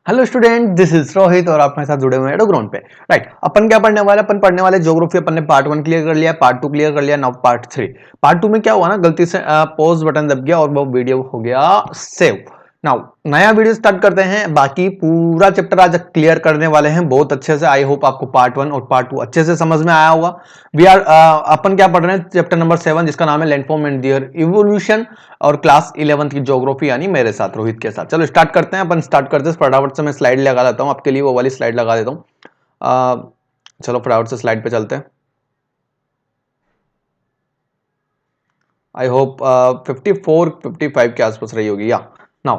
Hello student, this is Rohit और आप मेरे साथ जुड़े हुए हैं एडोग्राउंड पे। राइट, अपन क्या पढ़ने वाले? अपन पढ़ने वाले ज्योग्राफी। अपन ने पार्ट 1 क्लियर कर लिया, पार्ट 2 क्लियर कर लिया, नाउ पार्ट 3। पार्ट 2 में क्या हुआ ना, गलती से पॉज बटन दब गया और वो वीडियो हो गया सेव। नाउ नया वीडियो स्टार्ट करते हैं। बाकी पूरा चैप्टर आज क्लियर करने वाले हैं बहुत अच्छे से। आई होप आपको पार्ट 1 और पार्ट 2 अच्छे से समझ में आया होगा। वी आर अपन क्या पढ़ रहे हैं? चैप्टर नंबर 7 जिसका नाम है लैंडफॉर्म एंड देयर इवोल्यूशन, और क्लास 11th की ज्योग्राफी, यानी मेरे साथ, रोहित के साथ। चलो स्टार्ट करते हैं। अपन स्टार्ट करते हैं फटाफट से। मैं स्लाइड लगा देता हूं आपके लिए, वो वाली स्लाइड लगा देता हूं। चलो फटाफट से स्लाइड पे चलते हैं। आई होप 54-55 के आसपास रही होगी। या नाउ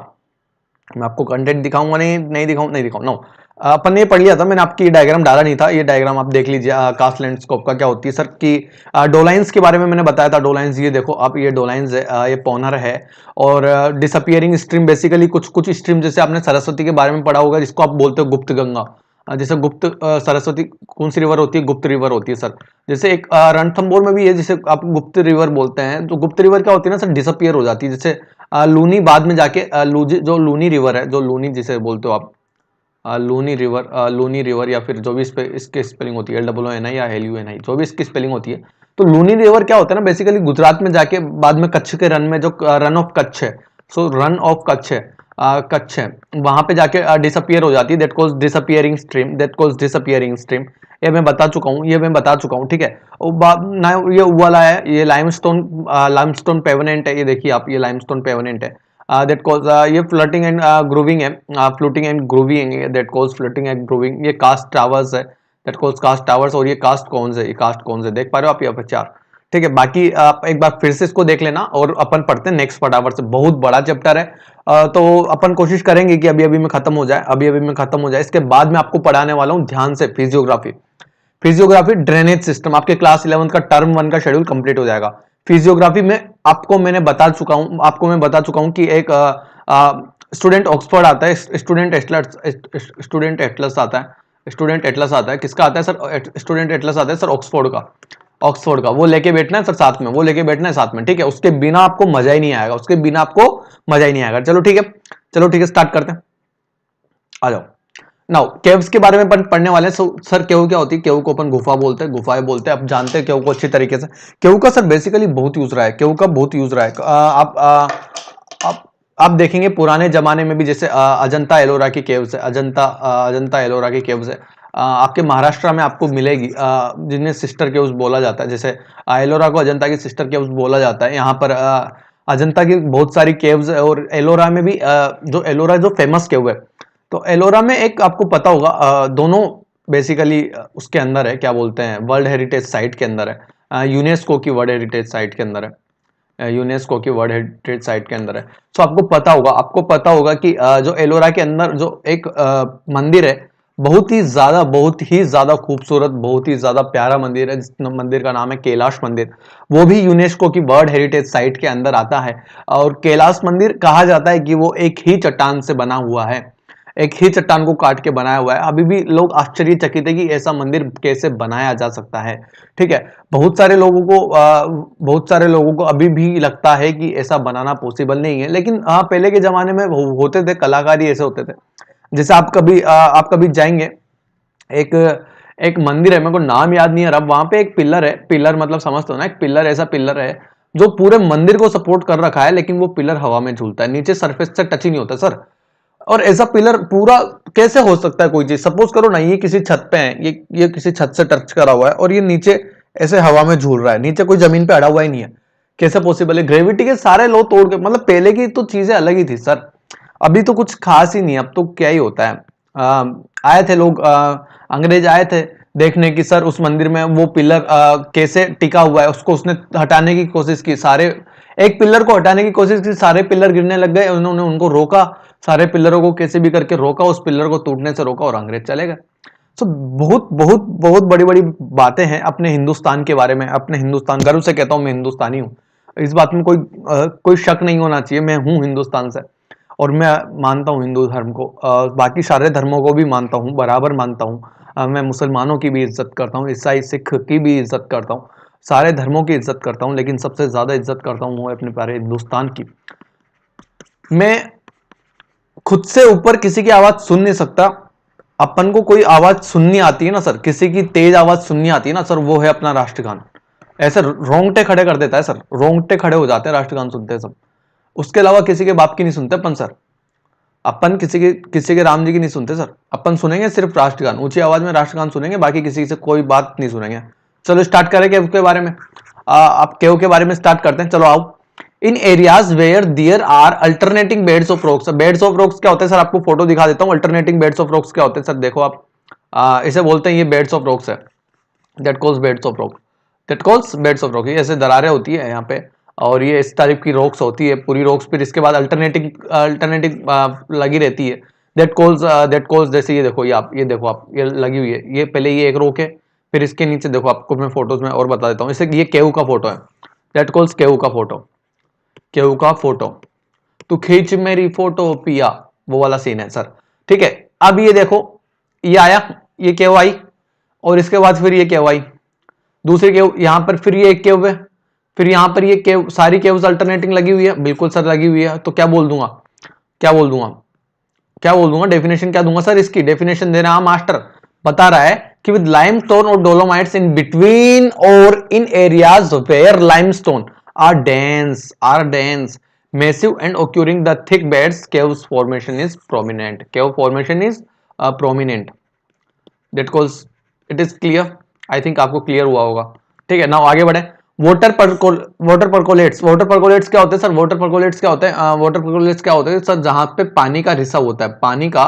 मैं आपको कंटेंट दिखाऊंगा, नहीं दिखाऊं, नहीं दिखाऊं। नो, अपन ने ये पढ़ लिया था, मैंने आपकी डायग्राम डाला नहीं था। ये डायग्राम आप देख लीजिए। कास्ट लैंडस्केप का क्या होती है सर की डोलाइंस के बारे में मैंने बताया था। डोलाइंस ये देखो आप, ये डोलाइंस है, ये पॉनर है। और डिसअपियरिंग स्ट्रीम, बेसिकली कुछ कुछ स्ट्रीम, जैसे आपने सरस्वती के बारे में पढ़ा होगा, जिसको आप बोलते हो गुप्त गंगा। जैसे गुप्त सरस्वती कौन सी रिवर होती है? गुप्त रिवर होती है सर। जैसे एक रणथंबोर में भी है, जिसे आप गुप्त रिवर बोलते हैं। तो गुप्त रिवर क्या होती है ना सर, डिसअपियर हो जाती है। जैसे लूनी बाद में जाके जो लूनी रिवर है, जो लूनी जिसे बोलते हो आप, लूनी रिवर या फिर जो भी इसके स्पेलिंग होती है, LOONI या LUNI, जो भी इसकी स्पेलिंग होती है। तो लूनी रिवर क्या होता है ना, बेसिकली गुजरात में जाके बाद में कच्छ के रन में, जो रन ऑफ कच्छ है, सो रन ऑफ कच्छ है, कच्छ है, वहां पे जाके डिसअपियर हो जाती है। That cause disappearing stream, that cause disappearing stream. ये मैं बता चुका हूँ, ये मैं बता चुका हूँ, ठीक है। ना ये वाला है, ये लाइमस्टोन पेवनेंट है। ये देखिए आप, ये लाइमस्टोन पेवनेंट है। दैट कॉज ये फ्लोटिंग एंड ग्रूविंग है, फ्लोटिंग एंड ग्रूविंग है। That cause floating and grooving. ये कास्ट टावर्स है, दैट कॉज कास्ट टावर्स। और ये कास्ट कौन से, ये कास्ट कौन से देख पा रहे हो आप? यहाँ पे 4, ठीक है। बाकी आप एक बार फिर से इसको देख लेना और अपन पढ़ते हैं नेक्स्ट फटाफट से। बहुत बड़ा चैप्टर है। तो अपन कोशिश करेंगे कि अभी अभी में खत्म हो जाए, अभी अभी में खत्म हो जाए। इसके बाद मैं आपको पढ़ाने वाला हूं ध्यान से फिजियोग्राफी। फिजियोग्राफी ड्रेनेज सिस्टम, आपके क्लास 11 का टर्म 1 का शेड्यूल कंप्लीट हो जाएगा। फिजियोग्राफी में आपको मैंने बता चुका हूं, आपको मैं बता चुका हूं कि एक स्टूडेंट ऑक्सफोर्ड आता है, स्टूडेंट एटलस आता है, स्टूडेंट एटलस आता है। किसका आता है सर? स्टूडेंट एटलस आता है सर, ऑक्सफोर्ड का। ऑक्सफोर्ड का वो लेके बैठना है सर साथ में, वो लेके बैठना है साथ में, ठीक है। उसके बिना आपको मजा ही नहीं आएगा, उसके बिना आपको मजा ही नहीं आएगा। चलो ठीक है, चलो ठीक है, स्टार्ट करते हैं। आ जाओ। नाउ केव्स के बारे में पढ़ने वाले हैं। सर केव क्या होती है? केव को अपन गुफा बोलते हैं, गुफाएं बोलते हैं। आप जानते हैं केव को अच्छी तरीके से। केव का सर बेसिकली बहुत यूज रहा है, केव का बहुत यूज रहा है। आप आप देखेंगे पुराने जमाने में भी, जैसे अजंता एलोरा की केव्स है, अजंता एलोरा की केव्स है। आपके महाराष्ट्र में आपको मिलेगी, जिन्हें सिस्टर केव्स बोला जाता है। जैसे एलोरा को अजंता की सिस्टर केव्स बोला जाता है। यहाँ पर अजंता की बहुत सारी केव्स है, और एलोरा में भी जो एलोरा जो फेमस केव है। तो एलोरा में एक आपको पता होगा, दोनों बेसिकली उसके अंदर है, क्या बोलते हैं, वर्ल्ड हेरिटेज साइट के अंदर है, यूनेस्को की वर्ल्ड हेरिटेज साइट के अंदर है, यूनेस्को की वर्ल्ड हेरिटेज साइट के अंदर है। तो आपको पता होगा, कि जो एलोरा के अंदर जो एक मंदिर है, बहुत ही ज्यादा खूबसूरत, बहुत ही ज्यादा प्यारा मंदिर है, जिस मंदिर का नाम है कैलाश मंदिर। वो भी यूनेस्को की वर्ल्ड हेरिटेज साइट के अंदर आता है। और कैलाश मंदिर कहा जाता है कि वो एक ही चट्टान से बना हुआ है, एक ही चट्टान को काट के बनाया हुआ है। अभी भी लोग आश्चर्यचकित है कि ऐसा मंदिर कैसे बनाया जा सकता है, ठीक है। बहुत सारे लोगों को अभी भी लगता है कि ऐसा बनाना पॉसिबल नहीं है। लेकिन हाँ, पहले के जमाने में होते थे, कलाकारी ऐसे होते थे। जैसे आप कभी जाएंगे, एक एक मंदिर है, मेरे को नाम याद नहीं है अब। वहां पे एक पिलर है, पिलर मतलब समझते हो ना, एक पिलर, ऐसा पिलर है जो पूरे मंदिर को सपोर्ट कर रखा है, लेकिन वो पिलर हवा में झूलता है, नीचे सरफेस से टच ही नहीं होता सर। और ऐसा पिलर पूरा कैसे हो सकता है? कोई चीज सपोज करो ना, ये किसी छत पे है, ये किसी छत से टच करा हुआ है, और ये नीचे ऐसे हवा में झूल रहा है, नीचे कोई जमीन पे अड़ा हुआ ही नहीं है। कैसे पॉसिबल है? ग्रेविटी के सारे लॉ तोड़ के, मतलब पहले की तो चीजें अलग ही थी सर। अभी तो कुछ खास ही नहीं, अब तो क्या ही होता है। आए थे लोग, अंग्रेज आए थे देखने की सर उस मंदिर में वो पिलर कैसे टिका हुआ है, उसको उसने हटाने की कोशिश की। सारे एक पिलर को हटाने की कोशिश की, सारे पिलर गिरने लग गए, उन्होंने उनको रोका, सारे पिलरों को कैसे भी करके रोका, उस पिलर को टूटने से रोका, और अंग्रेज चले गए। तो बहुत बहुत बहुत बड़ी बड़ी बातें हैं अपने हिंदुस्तान के बारे में। अपने हिंदुस्तान, गर्व से कहता हूं मैं हिंदुस्तानी हूं, इस बात में कोई शक नहीं होना चाहिए। मैं हूं हिंदुस्तान से, और मैं मानता हूं हिंदू धर्म को, बाकी सारे धर्मों को भी मानता हूं, बराबर मानता हूं। मैं मुसलमानों की भी इज्जत करता हूं, ईसाई सिख की भी इज्जत करता हूं, सारे धर्मों की इज्जत करता हूं, लेकिन सबसे ज्यादा इज्जत करता हूं वो अपने प्यारे हिंदुस्तान की। मैं खुद से ऊपर किसी की आवाज सुन नहीं सकता। अपन को कोई आवाज सुननी आती है ना सर, किसी की तेज आवाज सुननी आती है ना सर, वो है अपना राष्ट्रगान। ऐसे रोंगटे खड़े कर देता है सर, रोंगटे खड़े हो जाते हैं राष्ट्रगान सुनते हैं सब। उसके अलावा किसी के बाप की नहीं सुनते अपन सर, अपन किसी के राम जी की नहीं सुनते सर। अपन सुनेंगे सिर्फ राष्ट्रगान, ऊंची आवाज में राष्ट्रगान सुनेंगे, बाकी किसी से कोई बात नहीं सुनेंगे। चलो स्टार्ट करें केव के बारे में। आप केव के बारे में स्टार्ट करते हैं, चलो आओ। In areas where there are alternating beds of rocks. Beds of rocks क्या होते हैं सर, आपको फोटो दिखा देता हूं। अल्टरनेटिंग बेड्स ऑफ रॉक्स क्या होते हैं सर, देखो आप, इसे बोलते हैं, ये बेड्स ऑफ रॉक्स है, that calls beds of rock, that calls beds of rock. ये ऐसे दरारें होती है यहाँ पे, और ये इस टाइप की रॉक्स होती है पूरी रॉक्स, फिर इसके बाद अल्टरनेटिंग लगी रहती है, दैट कॉल्स जैसे ये देखो, ये देखो आप, ये लगी हुई है, ये पहले ये एक रॉक है, फिर इसके नीचे देखो, आपको मैं फोटोज में और बता देता हूँ। इसे ये केव का फोटो है, दैट कॉल्स केव का फोटो, केव का फोटो। तू खींच मेरी फोटो पिया, वो वाला सीन है सर, ठीक है। अब ये देखो, ये आया, ये केव आई, और इसके बाद फिर ये केव आई, दूसरी केव यहां पर, फिर ये एक केव है, फिर यहां पर ये केव, सारी केव्स अल्टरनेटिंग लगी हुई है, बिल्कुल सर लगी हुई है। तो क्या बोल दूंगा, क्या बोल दूंगा, क्या बोल दूंगा, डेफिनेशन क्या दूंगा सर, इसकी डेफिनेशन दे रहा है मास्टर, बता रहा है कि विद लाइमस्टोन और डोलोमाइट्स इन बिटवीन और in areas where limestone are dense massive and occurring the thick beds, caves formation is prominent, cave formation is prominent, that calls, it is clear, I think आपको clear हुआ होगा, ठीक है। Now आगे बढ़े। Water percolates, water परकोलेट्स क्या होते हैं सर, वाटर परकोलेट्स क्या होते हैं, वाटर परकोलेट्स क्या होते हैं सर, जहां पे पानी का रिसाव होता है, पानी का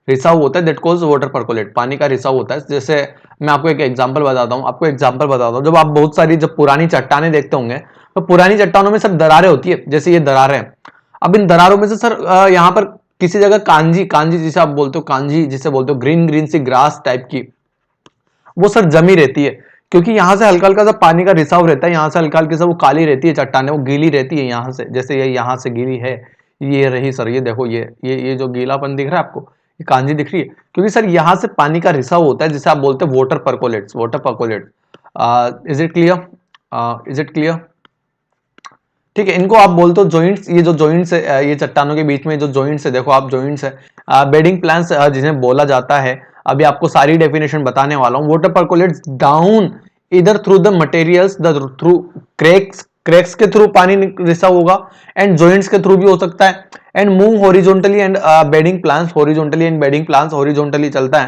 रिसाव होता है, दैट कॉल्स वाटर परकोलेट, पानी का रिसाव होता है। जैसे मैं आपको एक एग्जांपल बताता हूं, जब आप बहुत सारी, जब पुरानी चट्टानें देखते होंगे, तो पुरानी चट्टानों में सर दरारें होती है, जैसे ये दरारें हैं। अब इन दरारों में से सर यहाँ पर किसी जगह कांजी, कांजी जिसे आप बोलते हो, कांजी जिसे बोलते हो, green green sea grass type की, वो सर जमी रहती है, क्योंकि यहां से हल्का हल्का सा पानी का रिसाव रहता है, यहां से हल्का हल्का सा वो काली रहती है चट्टाने, वो गीली रहती है यहां से, जैसे ये यहां से गीली है, ये रही सर, ये देखो, ये जो गीलापन दिख रहा है आपको, ये कांजी दिख रही है, क्योंकि सर यहां से पानी का रिसाव होता है, जिसे आप बोलते हैं water percolates, water percolates. Is it clear, is it clear, ठीक है। इनको आप बोलते हो जॉइंट्स, ये जो जॉइंट्स है, ये चट्टानों के बीच में जो जॉइंट्स है, देखो आप जॉइंट्स है, बेडिंग प्लांट्स जिन्हें बोला जाता है। अभी आपको सारी डेफिनेशन बताने वाला हूं। वाटर परकोलेट्स डाउन इधर through the materials, through cracks के थ्रू पानी रिसाव होगा, एंड जॉइंट्स के थ्रू भी हो सकता है, and move horizontally and bedding plants horizontally, and bedding plants horizontally चलता है।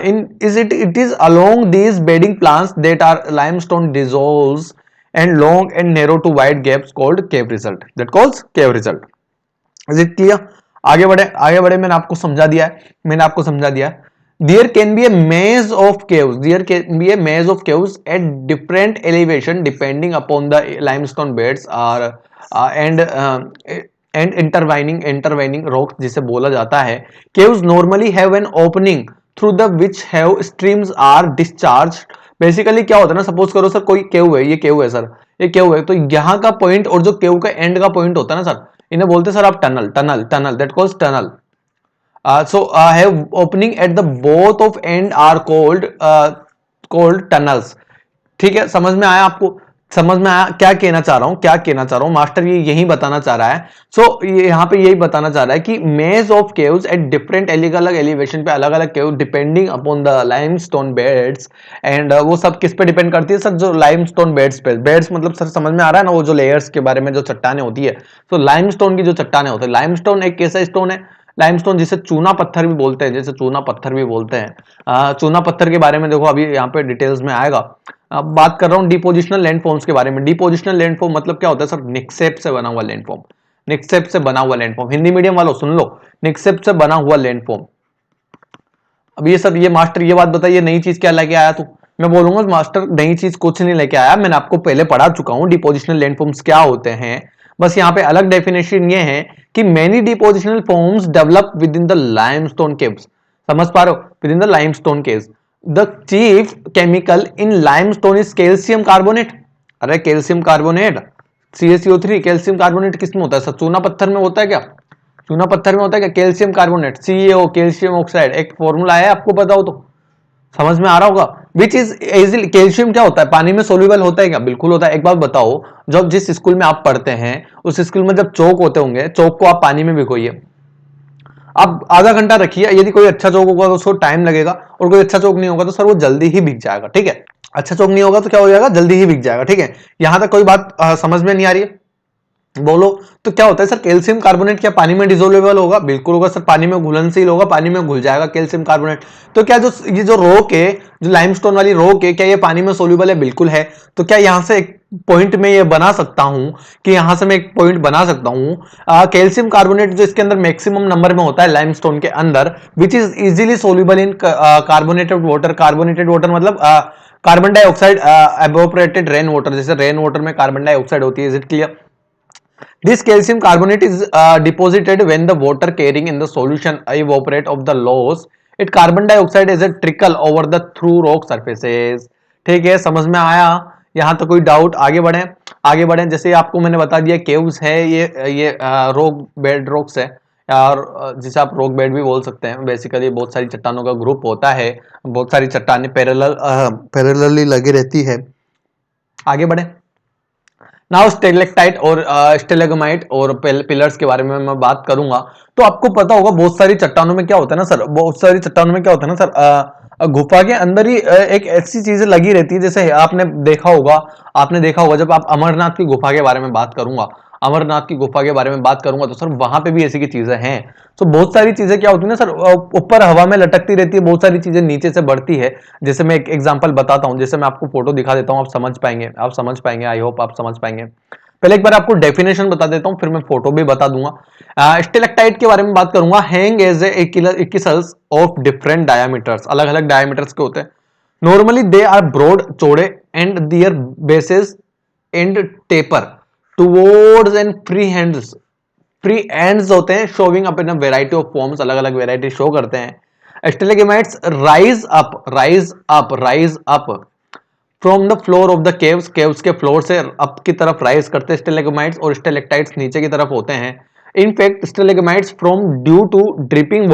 It is along these bedding plants that are limestone dissolves and long and narrow to wide gaps called cave result, that calls cave result, is it clear? आगे बढ़े, मैंने आपको समझा दिया है, there can be a maze of caves at different elevation depending upon the limestone beds and intervening rocks जिसे बोला जाता है। caves normally have an opening through the which have streams are discharged। Basically क्या होता है ना, suppose करो sir कोई केव है, ये केव है सर, ये केव है, तो यहाँ का पॉइंट और जो केव का एंड का पॉइंट होता है ना सर, इन्हें बोलते हैं सर आप tunnel, that calls tunnel. So have opening at the both of end are called tunnels, ठीक है। समझ में आया आपको, समझ में आया क्या कहना चाह रहा हूं, मास्टर ये यही बताना चाह रहा है। सो यहाँ पे यही बताना चाह रहा है कि मेज ऑफ केव्स एट डिफरेंट अलग अलग एलिवेशन पे अलग अलग cave depending upon the limestone beds, and वो सब किस पे डिपेंड करती है सर, जो लाइमस्टोन बेड्स पे, बेड्स मतलब सर समझ में आ रहा है ना, वो जो लेयर्स के बारे में जो चट्टानें होती है, तो लाइमस्टोन की जो चट्टानें होती है, लाइमस्टोन एक कैसा स्टोन है, लाइमस्टोन जिसे चूना पत्थर भी बोलते हैं, चूना पत्थर के बारे में देखो अभी यहाँ पे डिटेल्स में आएगा। अब बात कर रहा हूँ डिपोजिशनल लैंडफॉर्म्स के बारे में। डिपोजिशनल लैंडफॉर्म मतलब क्या होता है सर, निक्षेप से बना हुआ लैंडफॉर्म, हिंदी मीडियम वालों सुन लो, निक्षेप से बना हुआ लैंडफॉर्म। अब ये सर, ये मास्टर ये बात बताइए, नई चीज क्या लेके आया तू, मैं बोलूंगा मास्टर नई चीज कुछ नहीं लेके आया, मैंने आपको पहले पढ़ा चुका हूं डिपोजिशनल लैंडफॉर्म्स क्या होते हैं। बस यहाँ पे अलग डेफिनेशन ये है कि many depositional forms develop within the limestone caves, समझ पा रहे हो, within the limestone caves. The chief chemical in limestone is calcium carbonate, अरे calcium carbonate CaCO3, calcium carbonate किसमें होता है सर, चूना पत्थर में होता है क्या, चूना पत्थर में होता है क्या calcium carbonate, CaO calcium oxide, एक फॉर्मूला है आपको पता हो तो, समझ में आ रहा होगा। विच इज इजिली, कैल्शियम क्या होता है, पानी में सोल्यूबल होता है क्या, बिल्कुल होता है। एक बात बताओ, जब जिस स्कूल में आप पढ़ते हैं उस स्कूल में जब चौक होते होंगे, चौक को आप पानी में भिगोइए, आप आधा घंटा रखिए, यदि कोई अच्छा चौक होगा तो उसको टाइम लगेगा, और कोई अच्छा चौक नहीं होगा तो सर वो जल्दी ही बिक जाएगा। ठीक है, अच्छा चौक नहीं होगा तो क्या हो जाएगा, जल्दी ही बिक जाएगा। ठीक है, यहां तक कोई बात समझ में नहीं आ रही है, बोलो। तो क्या होता है सर, कैल्शियम कार्बोनेट क्या पानी में डिसोल्वेबल होगा? बिल्कुल होगा सर, पानी में घुलनशील होगा, पानी में घुल जाएगा कैल्शियम कार्बोनेट। तो क्या जो ये जो रॉक है, जो लाइमस्टोन वाली रॉक है, क्या ये पानी में सोल्यूबल है? बिल्कुल है। तो क्या यहां से एक पॉइंट में ये बना सकता हूं कि यहां से मैं एक पॉइंट बना सकता हूं, कैल्शियम कार्बोनेट जो इसके अंदर मैक्सिमम नंबर में होता है लाइमस्टोन के अंदर, which is easily soluble in carbonated water. Carbonated water मतलब कार्बन डाइऑक्साइड एवोपरेटेड रेन वाटर, जैसे रेन वाटर में कार्बन डाइऑक्साइड होती है। Is it clear? This calcium carbonate is deposited when the water carrying in the solution evaporate of the loss. It carbon dioxide is a trickle over the through rock surfaces. ठीक है, समझ में आया? यहाँ तो कोई डाउट? आगे बढ़े, आगे बढ़े। जैसे आपको मैंने बता दिया केव्स है, ये रॉक बेड रॉक्स है, और जिसे आप रॉक बेड भी बोल सकते हैं। बेसिकली बहुत सारी चट्टानों का ग्रुप होता है, बहुत सारी चट्टानें पैरेलली लगी रहती है। आगे बढ़े। नाउ स्टेलेक्टाइट और स्टेलेगमाइट और पिलर्स के बारे में मैं बात करूंगा। तो आपको पता होगा बहुत सारी चट्टानों में क्या होता है ना सर, बहुत सारी चट्टानों में क्या होता है ना सर, गुफा के अंदर ही एक ऐसी चीजें लगी रहती है। जैसे आपने देखा होगा जब आप अमरनाथ की गुफा के बारे में बात करूंगा, अमरनाथ की गुफा के बारे में बात करूंगा तो सर वहां पे भी ऐसी की चीजें हैं। तो बहुत सारी चीजें क्या होती है ना सर, ऊपर हवा में लटकती रहती है, बहुत सारी चीजें नीचे से बढ़ती है। जैसे मैं एक एग्जांपल बताता हूं, जैसे मैं आपको फोटो दिखा देता हूं, आप समझ पाएंगे, आई होप आप समझ पाएंगे। पहले एक बार आपको डेफिनेशन बता देता हूं, फिर मैं फोटो भी बता दूंगा। स्टेलेक्टाइट के बारे में बात करूंगा। Hang as icicles of different diameters, अलग अलग डायमीटर्स के होते हैं। नॉर्मली दे आर ब्रॉड, चौड़े, and their bases and taper towards end free ends होते हैं, showing up in a variety of forms, अलग अलग वैरायटी शो करते हैं। Stalagmites rise up from the floor of the caves, caves के floor से up की तरफ राइज करते हैं स्टेलेगमाइट्स, और स्टेलेक्टाइट्स नीचे की तरफ होते हैं। In fact stalagmites from due to dripping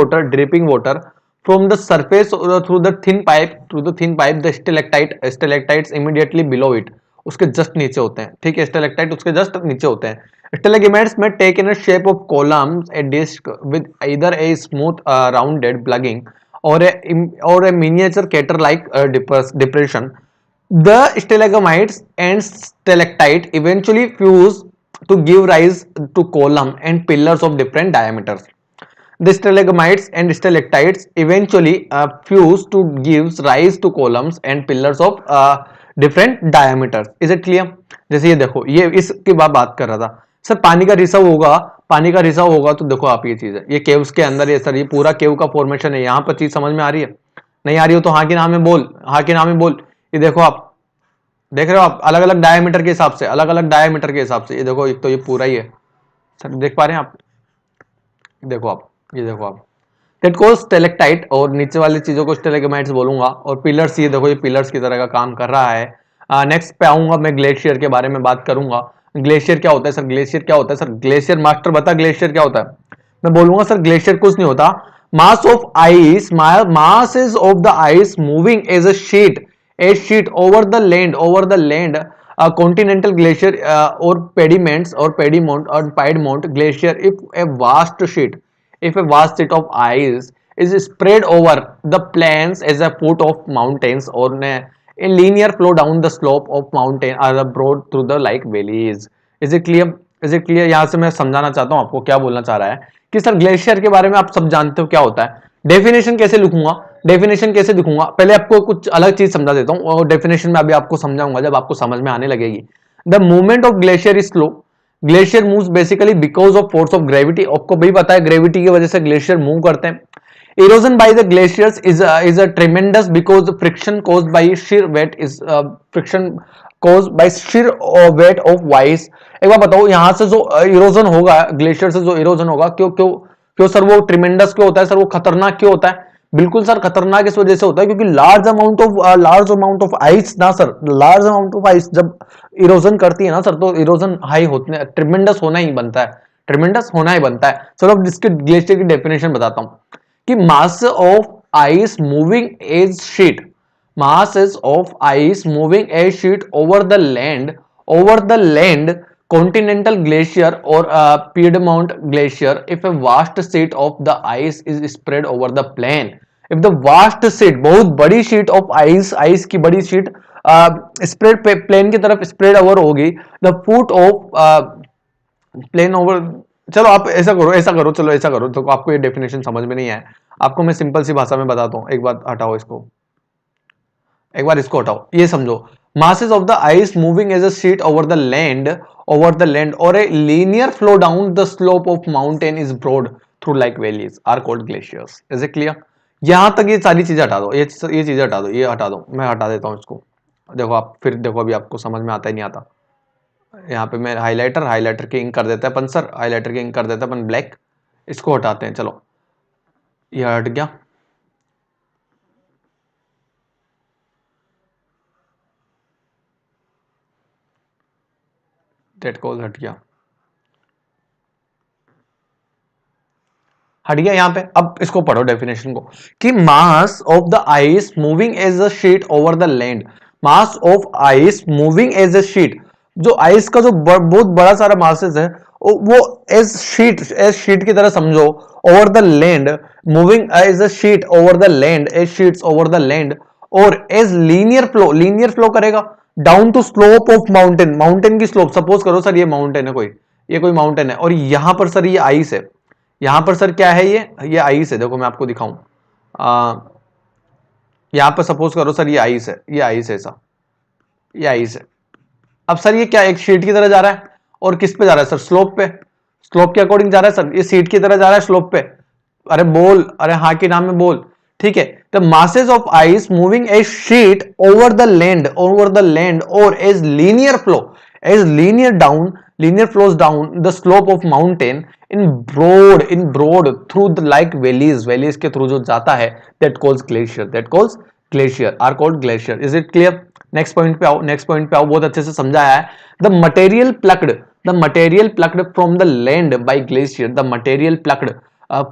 water from the surface through the thin pipe the stalactites immediately below it, उसके जस्ट नीचे होते हैं। ठीक है, स्टेलेक्टाइट उसके जस्ट नीचे होते हैं। स्टेलेगमाइट्स में take in a shape of columns, a disc with either a smooth rounded plugging or a miniature crater like depression. The stalagmites and stalactite eventually fuse to give rise to column and pillars of different diameters. The stalagmites and stalactites eventually fuse to gives rise to columns and pillars of different diameters. Is it clear? जैसे ये देखो, ये इसकी बात कर रहा था sir, पानी का रिसाव होगा, पानी का रिसाव होगा तो देखो आप ये चीज है, ये केव्स के अंदर है सर, ये पूरा केव का फॉर्मेशन है। यहाँ पर चीज समझ में आ रही है? नहीं आ रही हो तो हाँ की नाम में बोल, हाँ की नाम में बोल। ये देखो, आप देख रहे हो, आप अलग अलग डायमीटर के हिसाब से, अलग अलग डायमीटर के हिसाब से, ये देखो, एक तो ये पूरा ही है सर, देख पा रहे हैं आप? देखो आप, ये देखो आप, दैट को स्टेलेक्टाइट, और नीचे वाली चीजों को स्टेलेगमाइट्स बोलूंगा, और पिलर्स, ये देखो ये पिलर्स की तरह का काम कर रहा है। नेक्स्ट पे आऊंगा मैं, ग्लेशियर के बारे में बात करूंगा। ग्लेशियर क्या होता है सर? ग्लेशियर क्या होता है सर? ग्लेशियर मास्टर बता, ग्लेशियर क्या होता है? मैं बोलूंगा सर ग्लेशियर कुछ नहीं होता, मास of ice, masses of the ice moving as a sheet over the land, a continental glacier or pedimont or piedmont glacier, if a vast sheet of ice is spread over the plains as a foot of mountains, or a linear flow down the slope of mountain or broad through the like valleys. Is it clear? Is it clear? यहां से मैं समझाना चाहता हूं आपको, क्या बोलना चाह रहा है कि सर ग्लेशियर के बारे में आप सब जानते हो क्या होता है। डेफिनेशन कैसे लिखूंगा, डेफिनेशन कैसे दिखूंगा, पहले आपको कुछ अलग चीज समझा देता हूं, और डेफिनेशन में अभी आपको समझाऊंगा जब आपको समझ में आने लगेगी। The movement of glacier is slow, glacier moves basically because of force of gravity, आपको भी पता है ग्रेविटी की वजह से ग्लेशियर मूव करते हैं। erosion by the glaciers is a tremendous because the friction caused by sheer weight is friction caused by sheer weight of ice। एक बार बताओ, यहां से जो इरोजन होगा, ग्लेशियर से जो इरोजन होगा, क्यों क्यों क्यों सर वो ट्रिमेंडस क्यों होता है सर, वो खतरनाक क्यों होता है? बिल्कुल सर, खतरनाक इस वजह से होता है क्योंकि लार्ज अमाउंट ऑफ आइस ना sir, large amount of ice जब इरोजन करती है ना सर, तो इरोजन हाई होते हैं, ट्रिमेंडस होना ही बनता है, ट्रिमेंडस होना ही बनता है। चलो अब इसके ग्लेशियर की डेफिनेशन बताता हूं कि mass of ice moving as sheet, masses of ice moving a sheet over the land continental glacier or Piedmont glacier if a vast sheet of the ice is spread over the plain. If the vast sheet, बहुत बड़ी sheet of ice की बड़ी sheet spread plain की तरफ spread over होगी, the foot of plain over, चलो आप ऐसा करो चलो ऐसा करो, तो आपको ये डेफिनेशन समझ में नहीं आया, आपको मैं सिंपल सी भाषा में बताता हूं, एक बार हटाओ इसको, एक बार इसको हटाओ, ये समझो, masses of the ice moving as a sheet over the land or a linear flow down the slope of mountain is broad through like valleys are called glaciers. Is it clear? यहां तक ये सारी चीजें हटा दो, ये चीजें हटा दो, ये हटा दो, मैं हटा देता हूं इसको, देखो आप फिर देखो अभी आपको समझ में आता ही नहीं आता। यहाँ पे मैं हाइलाइटर की इंक कर देता है अपन सर, हाइलाइटर की इंक कर देता है अपन ब्लैक, इसको हटाते हैं, चलो ये हट गया, डेट कॉल हट गया यहाँ पे। अब इसको पढ़ो डेफिनेशन को, कि mass of the ice moving as a sheet over the land, mass of ice moving as a sheet, जो आइस का जो बहुत बड़ा सारा मासेस है वो एज शीट की तरह समझो, over the land, moving as a sheet over the land, as sheets over the land, और एज लीनियर फ्लो करेगा down to slope of mountain की स्लोप, सपोज करो सर ये माउंटेन है, ये कोई माउंटेन है और यहां पर सर ये आइस है, यहां पर सर क्या है, ये आइस है, देखो मैं आपको दिखाऊं, यहां पर सपोज करो सर ये आइस है, ये आइस है, ऐसा ये आइस है। अब सर ये क्या एक शीट की तरह जा रहा है, और किस पे जा रहा है सर, स्लोप पे, स्लोप के अकॉर्डिंग जा रहा है सर, ये शीट की तरह जा रहा है स्लोप पे, अरे बोल, अरे हाँ के नाम में बोल, ठीक है। The masses of ice moving a sheet over the land और as linear flow, as linear flows down the slope of mountain in broad through the like valleys के थ्रू जो जाता है, that calls glacier are called glacier. Is it clear? Next point पे आओ, बहुत अच्छे से समझाया है। The material plucked from the land by glacier, the material plucked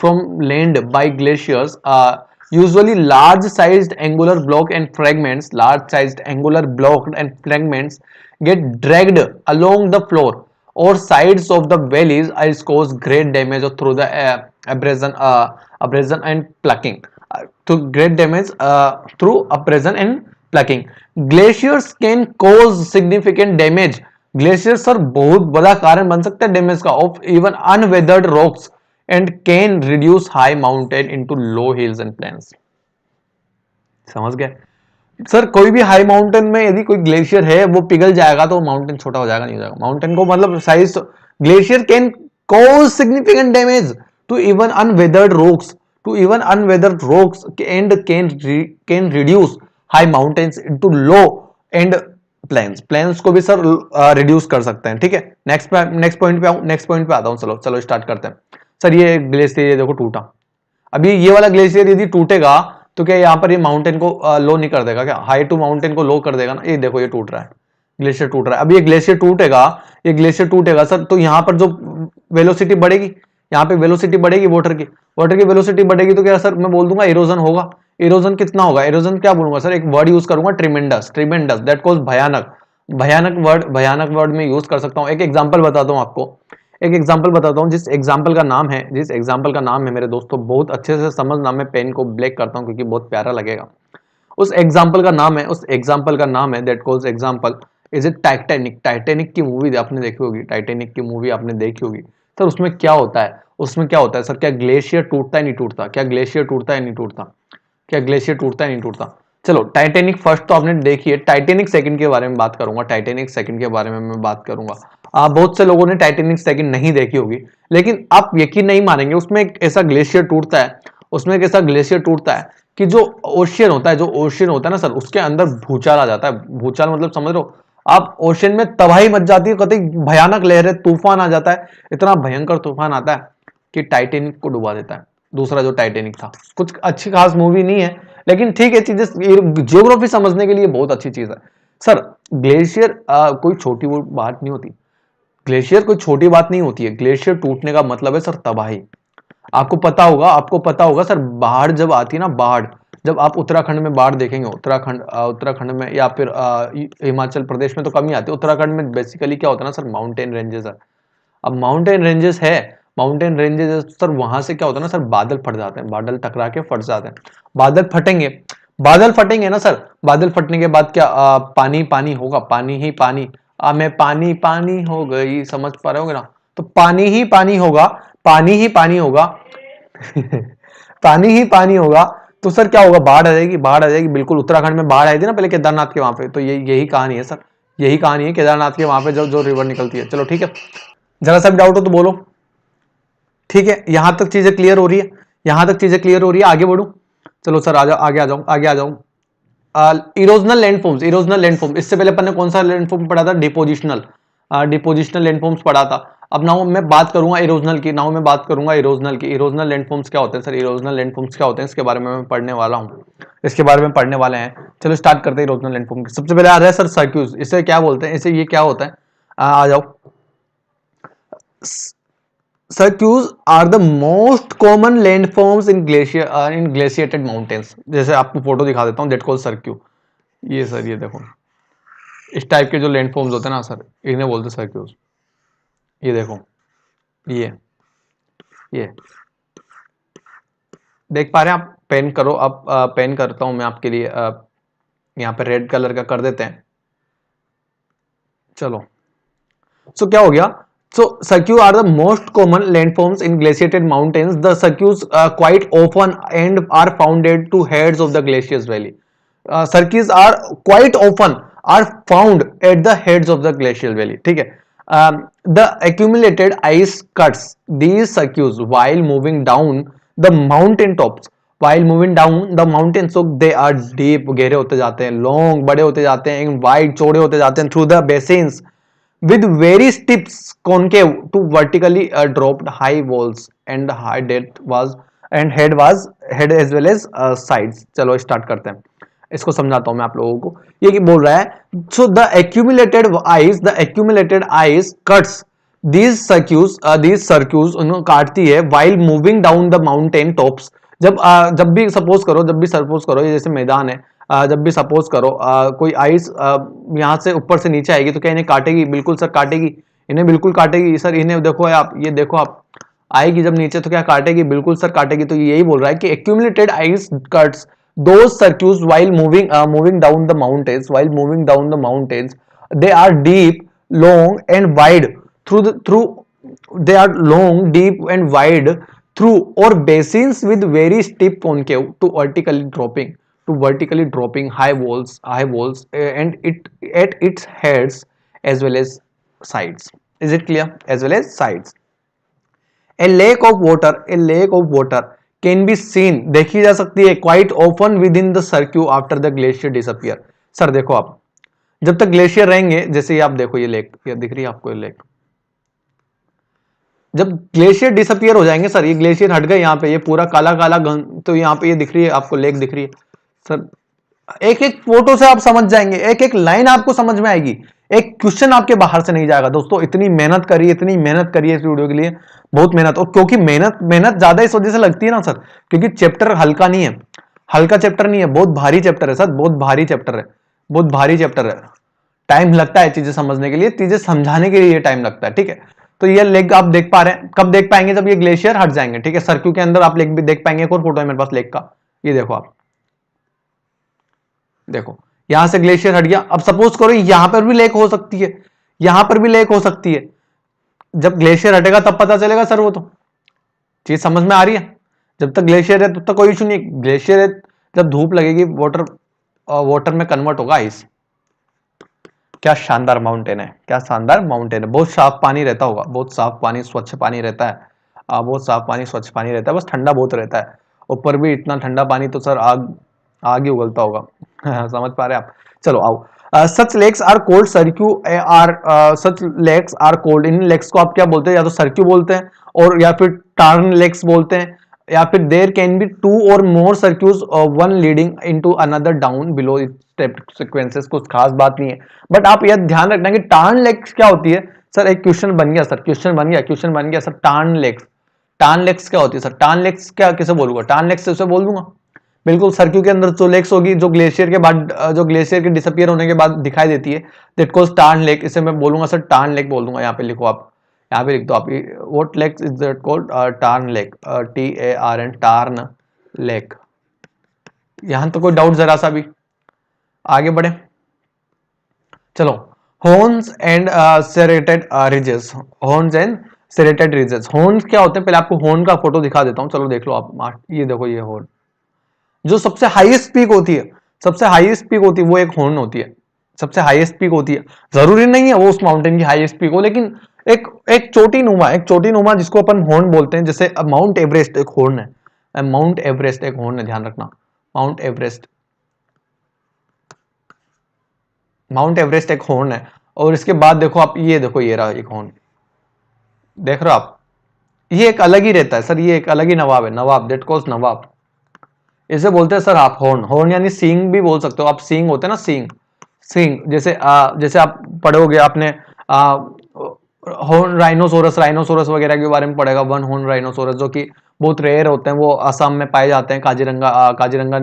from land by glaciers, usually large-sized angular block and fragments get dragged along the floor or sides of the valleys and cause great damage through the abrasion and plucking. Glaciers can cause significant damage. Glaciers sir बहुत बड़ा कारण बन सकता है damage का of even unweathered rocks and can reduce high mountain into low hills and plains. समझ गए sir? कोई भी हाई माउंटेन में यदि कोई ग्लेशियर है वो पिघल जाएगा तो माउंटेन छोटा हो जाएगा, नहीं हो जाएगा माउंटेन को, मतलब size, glacier can cause significant damage to even unweathered rocks and can reduce high mountains into low and plains को भी सर रिड्यूस कर सकते हैं, ठीक है। नेक्स्ट पॉइंट पे आता हूं, चलो स्टार्ट करते हैं। सर ये ग्लेशियर ये देखो टूटा, अभी ये वाला ग्लेशियर यदि टूटेगा तो क्या यहाँ पर ये माउंटेन को लो नहीं कर देगा क्या, हाई टू माउंटेन को लो कर देगा ना, ये देखो ये टूट रहा है, ग्लेशियर टूट रहा है। अब ये ग्लेशियर टूटेगा सर, तो यहाँ पर जो वेलोसिटी बढ़ेगी, यहाँ पे वेलोसिटी बढ़ेगी, वाटर की वेलोसिटी बढ़ेगी, तो क्या सर मैं बोल दूंगा इरोजन होगा। इरोजन कितना होगा, इरोजन क्या बोलूंगा सर, एक वर्ड यूज करूंगा ट्रिमेंडस, दैट कॉज भयानक वर्ड में यूज कर सकता हूँ। एक एग्जांपल बताता हूँ आपको, जिस एग्जाम्पल का नाम है मेरे दोस्तों, बहुत अच्छे से समझना, मैं पेन को ब्लैक करता हूं क्योंकि बहुत प्यारा लगेगा। उस एग्जाम्पल का नाम है that calls example is it Titanic की मूवी आपने देखी होगी। सर उसमें क्या होता है सर, क्या ग्लेशियर टूटता है नहीं टूटता, चलो टाइटैनिक फर्स्ट तो आपने देखी है, टाइटैनिक सेकंड के बारे में बात करूंगा। बहुत से लोगों ने टाइटैनिक सेकंड नहीं देखी होगी, लेकिन आप यकीन नहीं मानेंगे, उसमें एक ऐसा ग्लेशियर टूटता है कि जो ओशियन होता है ना सर, उसके अंदर भूचाल आ जाता है। भूचाल मतलब समझ लो आप, ओशियन में तबाही मच जाती है, कतई भयानक लहरें, तूफान आ जाता है, इतना भयंकर तूफान आता है कि टाइटैनिक को डुबा देता है। दूसरा जो टाइटैनिक था, कुछ अच्छी खास मूवी नहीं है, लेकिन ठीक है, चीजें जियोग्राफी समझने के लिए बहुत अच्छी चीज है। सर ग्लेशियर कोई छोटी बात नहीं होती है, ग्लेशियर टूटने का मतलब है सर तबाही। आपको पता होगा सर, बाढ़ जब आती है ना, जब आप उत्तराखंड में बाढ़ देखेंगे, उत्तराखंड में या फिर हिमाचल प्रदेश में तो कम ही आती है, उत्तराखंड में बेसिकली क्या होता है ना सर, माउंटेन रेंजेस है। अब माउंटेन रेंजेस है, माउंटेन रेंजेस सर, वहां से क्या होता है ना सर, बादल फट जाते हैं, बादल टकरा के फट जाते हैं, बादल फटेंगे, बादल फटेंगे ना सर, बादल फटने के बाद क्या पानी पानी होगा, पानी ही पानी, मैं पानी पानी हो गई, समझ पा रहे होगे ना, तो पानी ही पानी होगा, पानी ही पानी होगा पानी ही पानी होगा, तो सर क्या होगा, बाढ़ आ जाएगी, बाढ़ आ जाएगी, बिल्कुल उत्तराखंड में बाढ़ आई थी ना पहले केदारनाथ के वहां पे, तो यही कहानी है सर, यही कहानी है केदारनाथ के वहां पे जो रिवर निकलती है। चलो ठीक है, जरा सा डाउट हो तो बोलो, ठीक है, यहां तक चीजें क्लियर हो रही है, यहां तक चीजें क्लियर हो रही है, आगे बढ़ू, चलो सर आ जाओ, आगे आ जाओ, आगे आ जाओ। इरोजनल लैंडफॉर्म्स, इरोजनल लैंडफॉर्म, इससे पहले अपन ने कौन सा लैंडफॉर्म पढ़ा था, डिपोजिशनल, डिपोजिशनल लैंडफॉर्म्स पढ़ा था। अब नाउ मैं बात करूंगा इरोजनल की, नाउ मैं बात करूंगा इरोजनल की। इरोजनल लैंडफॉर्म्स क्या होते हैं सर, इरोजनल लैंडफॉर्म्स क्या होते हैं, इसके बारे में मैं पढ़ने वाला हूँ, इसके बारे में पढ़ने वाले हैं। चलो स्टार्ट करते हैं इरोजनल लैंडफॉर्म की। सबसे पहले आ रहा है सर सर्क्यूज, इसे क्या बोलते हैं, इसे ये क्या होता है, आ जाओ। Cirques are the most common landforms in glacier, in glaciated mountains. जैसे आपको फोटो दिखा देता हूँ, दैट कॉल्ड सर्क्यू, ये सर, ये देखो, इस टाइप के जो लैंडफॉर्म्स होते हैं ना सर, इन्हें बोलते हैं सर्क्यूज। ये देखो, ये देख पा रहे हैं आप, पेन करो, अब पेन करता हूं मैं आपके लिए, यहाँ पे रेड कलर का कर देते हैं। चलो, सो क्या हो गया, so cirque are the most common landforms in glaciated mountains. The cirques quite often and are founded to heads of the glaciers valley. Cirques are quite often are found at the heads of the glacial valley. ठीक है, the accumulated ice cuts these cirques while moving down the mountain tops. While moving down the mountain, so they are deep, गहरे होते जाते हैं, long, बड़े होते जाते हैं, wide, चौड़े होते जाते हैं, through the basins with very steep concave to vertically dropped high walls and high depth was and head as well as sides. चलो स्टार्ट करते हैं, इसको समझाता हूं मैं आप लोगों को। ये क्या बोल रहा है, so the accumulated ice cuts these circuits उन्हें काटती है while moving down the mountain tops। जब भी सपोज करो, ये जैसे मैदान है, जब भी सपोज करो कोई आइस यहाँ से ऊपर से नीचे आएगी, तो क्या इन्हें काटेगी, बिल्कुल सर काटेगी, इन्हें बिल्कुल काटेगी सर, इन्हें देखो आप, ये देखो आप, आएगी जब नीचे तो क्या काटेगी, बिल्कुल सर काटेगी। तो यही बोल रहा है कि accumulated ice cuts those cirques while moving down the mountains, they are deep, long and wide through they are long, deep and wide through or basins with very steep concave to vertically dropping high walls and it at its heads as well as sides. Is it clear? As well as sides. A lake of water can be seen, देखी जा सकती है, quite often within the cirque after the glacier disappear. Sir देखो आप, जब तक glacier रहेंगे, जैसे ये आप देखो, ये लेक, ये दिख रही है आपको, ये लेक, जब ग्लेशियर डिसअपियर हो जाएंगे सर, ये ग्लेशियर हट गए, यहाँ पे ये पूरा काला काला तो यहाँ पे ये दिख रही है आपको, लेक दिख रही है सर, एक एक फोटो से आप समझ जाएंगे, एक एक लाइन आपको समझ में आएगी, एक क्वेश्चन आपके बाहर से नहीं जाएगा। दोस्तों इतनी मेहनत करिए इस वीडियो के लिए, बहुत मेहनत, और क्योंकि मेहनत ज्यादा इस वजह से लगती है ना सर, क्योंकि चैप्टर हल्का नहीं है, हल्का चैप्टर नहीं है, बहुत भारी चैप्टर है सर, बहुत भारी चैप्टर है, टाइम लगता है चीजें समझने के लिए, चीजें समझाने के लिए टाइम लगता है। ठीक है, तो ये लेक आप देख पा रहे हैं, कब देख पाएंगे, जब ये ग्लेशियर हट जाएंगे। ठीक है, सर्क्यू के अंदर आप लेक भी देख पाएंगे। एक और फोटो है मेरे पास लेक का, ये देखो आप, देखो यहां से ग्लेशियर हट गया। अब सपोज करो यहां पर भी लेक हो सकती है, यहां पर भी लेक हो सकती है, जब ग्लेशियर हटेगा तब पता चलेगा सर, वो तो चीज समझ में आ रही है। जब तक ग्लेशियर है तब तक कोई इशू नहीं, ग्लेशियर है, जब धूप लगेगी वाटर में कन्वर्ट होगा आइस। क्या शानदार माउंटेन है, क्या शानदार माउंटेन है, बहुत साफ पानी रहता होगा, बहुत साफ पानी, स्वच्छ पानी रहता है, बहुत साफ पानी, स्वच्छ पानी रहता है, बस ठंडा बहुत रहता है। ऊपर भी इतना ठंडा पानी तो सर आग ही उगलता होगा समझ पा रहे हैं आप। चलो आओ, such lakes are called cirque such lakes are called. इन लेक्स को आप क्या बोलते हैं, या तो सर्क्यू बोलते हैं, और या फिर टार्न लेक्स बोलते हैं, या फिर there can be 2 or more cirques, one leading into another down below step sequences. कुछ खास बात नहीं है, बट आप यह ध्यान रखना कि टार्न लेक्स क्या होती है सर। एक क्वेश्चन बन गया सर, क्वेश्चन बन गया सर, टार्न लेक्स क्या होती है सर, टार्न लेक्स क्या किसे बोलूंगा, टार्न लेक्स उसे बोल दूंगा, बिल्कुल सर्क्यू के अंदर जो लेक्स होगी, जो ग्लेशियर के बाद, जो ग्लेशियर के डिसअपियर होने के बाद दिखाई देती है, दैट कॉल्ड टार्न लेक। इसे मैं बोलूंगा सर टार्न लेक बोल दूंगा। यहाँ पे लिखो आप, यहाँ पे लिख दो आप, what lake is that called? Turn lake, TARN, turn lake. यहां तो कोई डाउट जरा सा भी? आगे बढ़े, चलो। Horns and serrated ridges, horns and serrated ridges. Horns क्या होते हैं, पहले आपको हॉर्न का फोटो दिखा देता हूं, चलो देख लो आप। ये देखो, ये हॉर्न जो सबसे हाईएस्ट पीक होती है, सबसे हाईएस्ट पीक होती है वो एक हॉर्न होती है, सबसे हाईएस्ट पीक होती है। जरूरी नहीं है वो उस माउंटेन की हाईएस्ट पीक हो, लेकिन एक एक चोटी नुमा जिसको अपन हॉर्न बोलते हैं। जैसे माउंट एवरेस्ट एक हॉर्न है, माउंट एवरेस्ट एक हॉर्न है, ध्यान रखना। माउंट एवरेस्ट, माउंट एवरेस्ट एक हॉर्न है। और इसके बाद देखो आप, ये देखो, ये रहा एक हॉर्न, देख रहे हो आप? ये एक अलग ही रहता है सर, ये एक अलग ही नवाब है, नवाब, दैट कॉल्स नवाब। इसे बोलते हैं सर आप हॉर्न। हॉर्न यानी सींग भी बोल सकते हो आप, सींग होते हैं ना, सींग, सींग। जैसे जैसे आप पढ़ोगे आपने हॉर्न राइनोसोरस, राइनोसोरस वगैरह के बारे में पढ़ेगा, वन हॉर्न राइनोसोरस, जो कि बहुत रेयर होते हैं, वो असम में पाए जाते हैं, काजीरंगा, काजीरंगा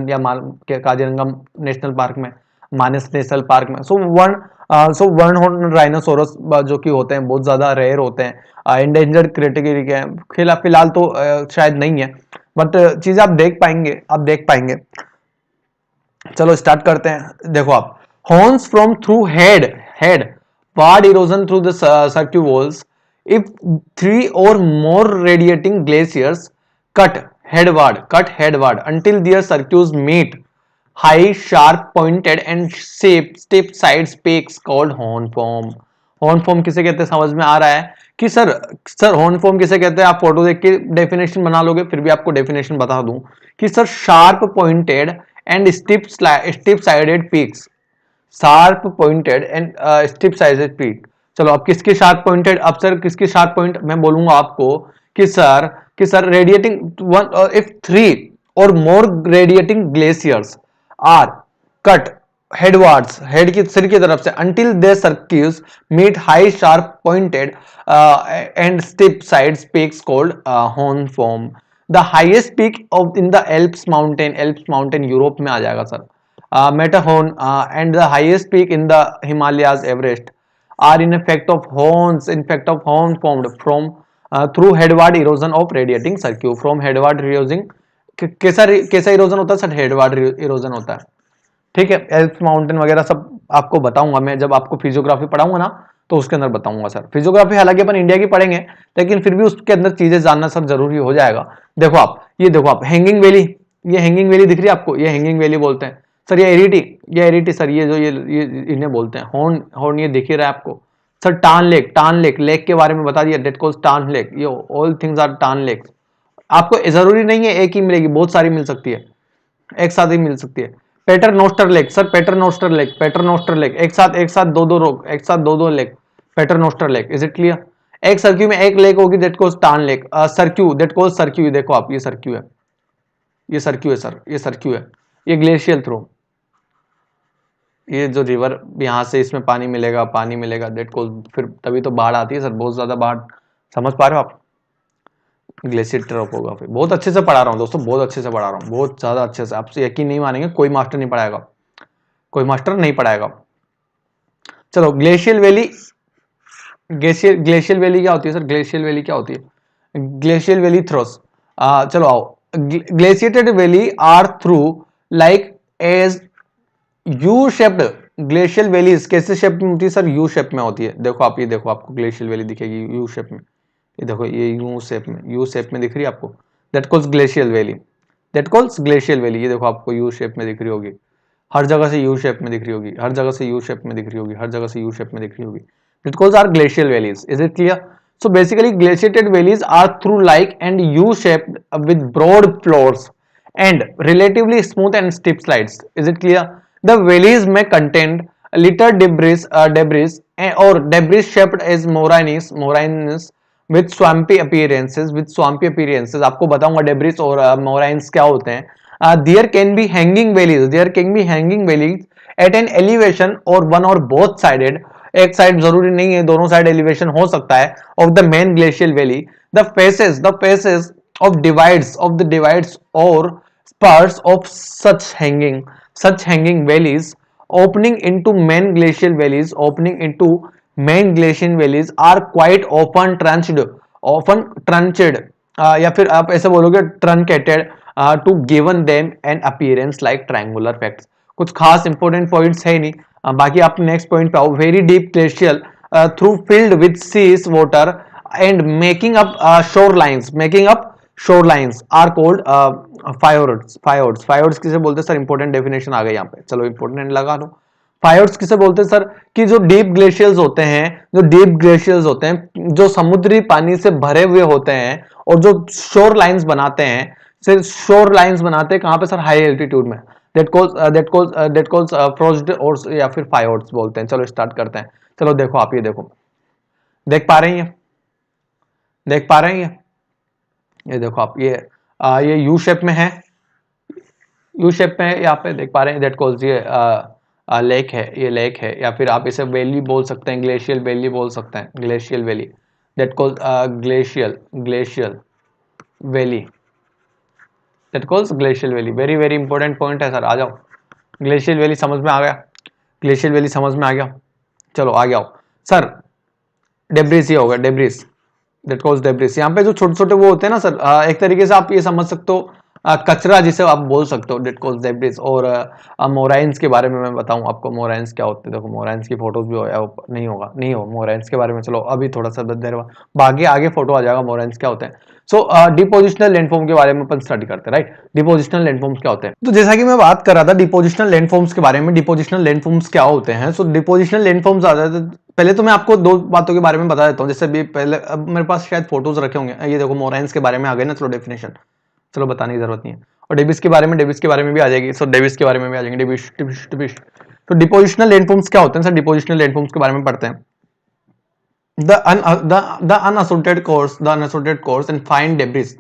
या काजीरंगा नेशनल पार्क में, मानस नेशनल पार्क में। सो वन हॉर्न राइनोसोरस जो कि होते हैं बहुत ज्यादा रेयर होते हैं, एंडेंजर्ड कैटेगरी के हैं। फिलहाल तो शायद नहीं है, बट चीजें आप देख पाएंगे, आप देख पाएंगे। चलो स्टार्ट करते हैं, देखो आप। Horns from through head, head ward erosion through the circuit walls. If three or more radiating glaciers cut headward until their circuits meet high, sharp, pointed and steep sides peaks called horn form. horn form किसे कहते हैं समझ में आ रहा है कि sir horn form किसे कहते हैं? आप फोटो देख के डेफिनेशन बना लोगे, फिर भी आपको डेफिनेशन बता दूं कि sir sharp pointed and steep sided peaks, sharp pointed and steep sided peak. चलो अब किसके शार्प पॉइंटेड, अब सर किसके शार्प पॉइंट? मैं बोलूंगा आपको कि sir radiating one, if three or more radiating glaciers are cut headwards, head की सिर की तरफ से, until their circuits meet high sharp pointed and steep sides peaks called horn form. The highest peak of in the Alps mountain Europe में आ जाएगा sir, Matterhorn, and the highest peak in the Himalayas, Everest, are in effect of horn formed from through headward erosion of radiating circuit. From headward erosion, कैसा erosion होता है sir? Headword erosion होता है, ठीक है। Alps mountain वगैरह सब आपको बताऊंगा मैं, जब आपको फिजियोग्राफी पढ़ाऊंगा ना तो उसके अंदर बताऊंगा सर। फिजियोग्राफी हालांकि अपन इंडिया की पढ़ेंगे, लेकिन फिर भी उसके अंदर चीजें जानना सर जरूरी हो जाएगा। देखो आप, ये देखो आप, हैंगिंग वैली, ये हैंगिंग वैली दिख रही है आपको? ये हैंगिंग वैली बोलते हैं सर। ये एरिटी सर, ये जो ये इन्हें बोलते हैं हॉर्न, हॉर्न ये दिख ही रहा है आपको सर। टान लेक के बारे में बता दिया, डेट कॉल्स टान लेक, ये ऑल थिंग्स आर टान लेक। आपको जरूरी नहीं है एक ही मिलेगी, बहुत सारी मिल सकती है, एक साथ ही मिल सकती है। Paternoster lake sir, paternoster lake, एक साथ दो lake, paternoster lake, is it clear? एक सर्क्यू में एक लेक होगी, that calls tarn lake. Cirque, that calls cirque, देखो आप, ये सर्क्यू है, ये सर्क्यू है सर, ये सर्क्यू है, ये ग्लेशियल थ्रो, ये जो रिवर यहां से इसमें पानी मिलेगा, दैट कॉल्स, फिर तभी तो बाढ़ आती है सर, बहुत ज्यादा बाढ़, समझ पा रहे हो आप? ग्लेशियर ड्रॉप होगा। फिर बहुत अच्छे से पढ़ा रहा हूँ दोस्तों, बहुत अच्छे से पढ़ा रहा हूँ, बहुत ज्यादा अच्छे से, आपसे यकीन नहीं मानेंगे, कोई मास्टर नहीं पढ़ाएगा, कोई मास्टर नहीं पढ़ाएगा। चलो ग्लेशियल वैली, ग्लेशियल वैली क्या होती है सर? ग्लेशियल वैली क्या होती है? ग्लेशियल वैली थ्रोस, चलो आओ। Glaciated valley are trough like as U shaped, glacial valleys कैसे शेप में होती है सर? यू शेप में होती है। देखो आप, ये देखो आपको ग्लेशियल वैली दिखेगी यू शेप में, ये देखो, ये यू शेप में दिख रही है आपको, that calls glacial valley, that calls glacial valley. ये देखो आपको यू शेप में दिख रही होगी, हर जगह से यू शेप में दिख रही होगी, हर जगह से यू शेप में दिख रही होगी, हर जगह से यू शेप में दिख रही होगी, that calls are glacial valleys. Is it clear? So basically glaciated valleys are through like and U-shaped with broad floors and relatively smooth and steep slides. Is it clear? The valleys may contain little debris or debris shaped as moraines with swampy appearances. आपको बताऊंगा debris और moraines क्या होते हैं. There can be hanging valleys at an elevation or one or both sided. एक side जरूरी नहीं है, दोनों साइड एलिवेशन हो सकता है of the main glacial valley. The faces of divides और spurs of such hanging valleys opening into main glacial valleys are quite often trunched या फिर आप ऐसे बोलोगे truncated to given them an appearance like triangular facts। कुछ खास important points है नहीं। बाकी आप नेक्स्ट पॉइंट पे आओ। Very deep glacial trough filled with seas water and making up shorelines are called fjords किसे बोलते हैं सर? इंपॉर्टेंट डेफिनेशन आ गई यहाँ पे, चलो इंपॉर्टेंट लगा दो। fjords किसे बोलते हैं सर? कि जो डीप ग्लेशियर्स होते हैं जो समुद्री पानी से भरे हुए होते हैं और जो शोर लाइंस बनाते हैं, सिर्फ शोर लाइंस बनाते हैं कहां पे सर? हाई एल्टीट्यूड में। दैट कॉल्स फ्रोज्ड और या फिर fjords बोलते हैं। चलो स्टार्ट करते हैं। चलो देखो, आप ये देखो, देख पा रहे हैं? देख पा रहे हैं? ये देखो आप, ये यू शेप में है, यू शेप में है, यहाँ पे देख पा रहे हैं। दैट कॉल्स ये लेक है, ये लेक है, या फिर आप इसे वैली बोल सकते हैं, ग्लेशियल वैली बोल सकते हैं, glacial valley. That calls glacial valley, that calls glacial valley. Very very important point है सर, आ जाओ। ग्लेशियल वैली समझ में आ गया? ग्लेशियल वैली समझ में आ गया? चलो आ गया सर। डेब्रिस, ये होगा डेब्रिस, दैट कॉल्स डेब्रिस। यहाँ पे जो छोटे छोटे वो होते हैं ना सर, एक तरीके से आप ये समझ सकते हो कचरा जिसे आप बोल सकते हो, दैट कॉल्स डेब्रिस। और मोराइंस के बारे में मैं बताऊं आपको, मोराइंस क्या होते हैं। देखो मोराइंस की फोटोज भी नहीं हो मोराइंस के बारे में। चलो अभी थोड़ा सा देर बाद आगे फोटो आ जाएगा मोराइंस क्या होते हैं। सो डिपोजिशनल लैंडफॉर्म के बारे में अपन स्टडी करते हैं, राइट? डिपोजिशनल लैंडफॉर्म्स क्या होते हैं? तो जैसा कि मैं बात कर रहा था डिपोजिशनल लैंडफॉर्म्स के बारे में, डिपोजिशनल लैंडफॉर्म्स क्या होते हैं। सो डिपोजिशनल लैंडफॉर्म्स आ जाते हैं। पहले तो मैं आपको दो बातों के बारे में बता देता हूँ। जैसे भी पहले, अब मेरे पास शायद फोटोज रखे होंगे, ये देखो मोराइंस के बारे में आ गए ना। चलो डेफिनेशन, चलो बताने की जरूरत नहीं है। और डेविस के बारे में भी आ जाएगी। सो डेविस के बारे में भी आ जाएंगे, डेविस। तो डिपोजिशनल लैंडफॉर्म्स क्या होते हैं सर? डिपोजिशनल लैंडफॉर्म्स के बारे में पढ़ते हैं। the unassociated course and fine debris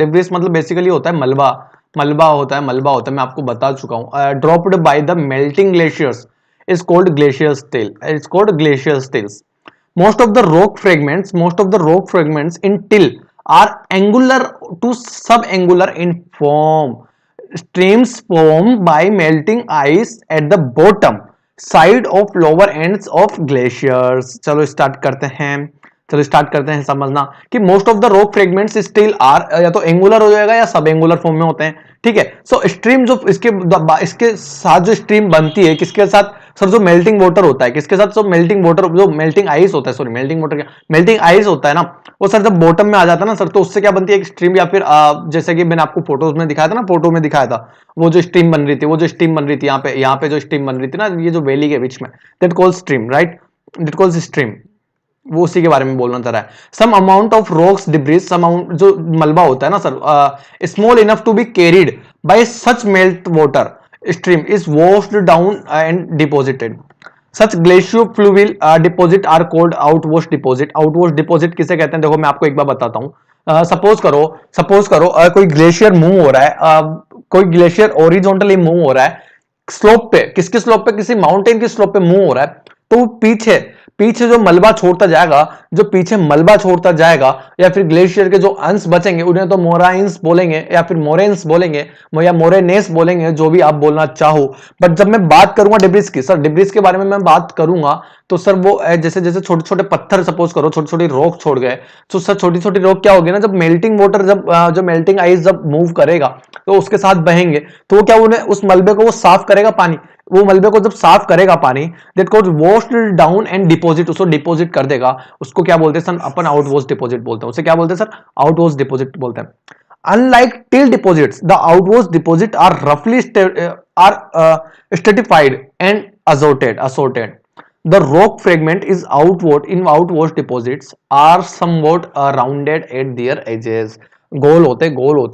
debris मतलब बेसिकली होता है मलबा होता है। मैं आपको बता चुका हूँ। Dropped by the melting glaciers is called glacial still. It's called glacial stills. Most of the rock fragments in till are angular to subangular in form. Streams form by melting ice at the bottom side of lower ends of glaciers. चलो start करते हैं समझना कि most of the rock fragments still are या तो angular हो जाएगा या सब एंगुलर फॉर्म में होते हैं, ठीक है। सो स्ट्रीम जो इसके साथ जो स्ट्रीम बनती है, किसके साथ सर? जो मेल्टिंग वाटर होता है, किसके साथ? जो मेल्टिंग आइस होता है, सॉरी मेल्टिंग वाटर क्या, मेल्टिंग आइस होता है ना, वो सर जब बॉटम में आ जाता है ना सर, तो उससे क्या बनती है? एक स्ट्रीम, या फिर जैसे कि मैंने आपको फोटोज में दिखाया था ना, वो जो स्ट्रीम बन रही थी, यहाँ पे जो स्ट्रीम बन रही थी ना, ये जो वैली के बीच में, that calls stream, right? That calls stream. वो उसी के बारे में बोलना चाह रहा है। Some amount of rocks debris, जो मलबा होता है ना sir, small enough to be carried by such melt water stream is washed down and deposited. Such glaciofluvial deposit are called outwash deposit. Outwash deposit किसे कहते हैं? देखो मैं आपको एक बार बताता हूँ। सपोज करो कोई ग्लेशियर मूव हो रहा है, कोई ग्लेशियर ओरिजोनटली मूव हो रहा है स्लोप पे, किसके स्लोप पे? किसी माउंटेन के स्लोप पे मूव हो रहा है, तो पीछे जो मलबा छोड़ता जाएगा, या फिर ग्लेशियर के जो अंश बचेंगे उन्हें तो मोराइंस बोलेंगे, या फिर मोरेन्स बोलेंगे, या मोरेनेस बोलेंगे, जो भी आप बोलना चाहो। बट जब मैं बात करूंगा डिब्रिस की, सर डिब्रिस के बारे में मैं बात करूंगा तो सर वो जैसे जैसे छोटे छोटे पत्थर, सपोज करो छोटी छोटी रॉक छोड़ गए, तो सर छोटी छोटी रॉक क्या होगी ना, जब मेल्टिंग वाटर जो मेल्टिंग आइस जब मूव करेगा तो उसके साथ बहेंगे, तो वो क्या, उन्हें उस मलबे को वो साफ करेगा पानी। वो मलबे को जब साफ करेगा पानी, that called washed down and deposit, उसको डिपॉजिट कर देगा। उसको क्या बोलते हैं सर? अपन आउटवॉश डिपॉजिट बोलते हैं। उसे क्या बोलते हैं सर? आउटवॉश डिपॉजिट बोलते हैं। Unlike till deposits, the outwash deposits are roughly stratified and assorted. The rock fragment is outwash deposits are somewhat rounded at their edges. गोल होते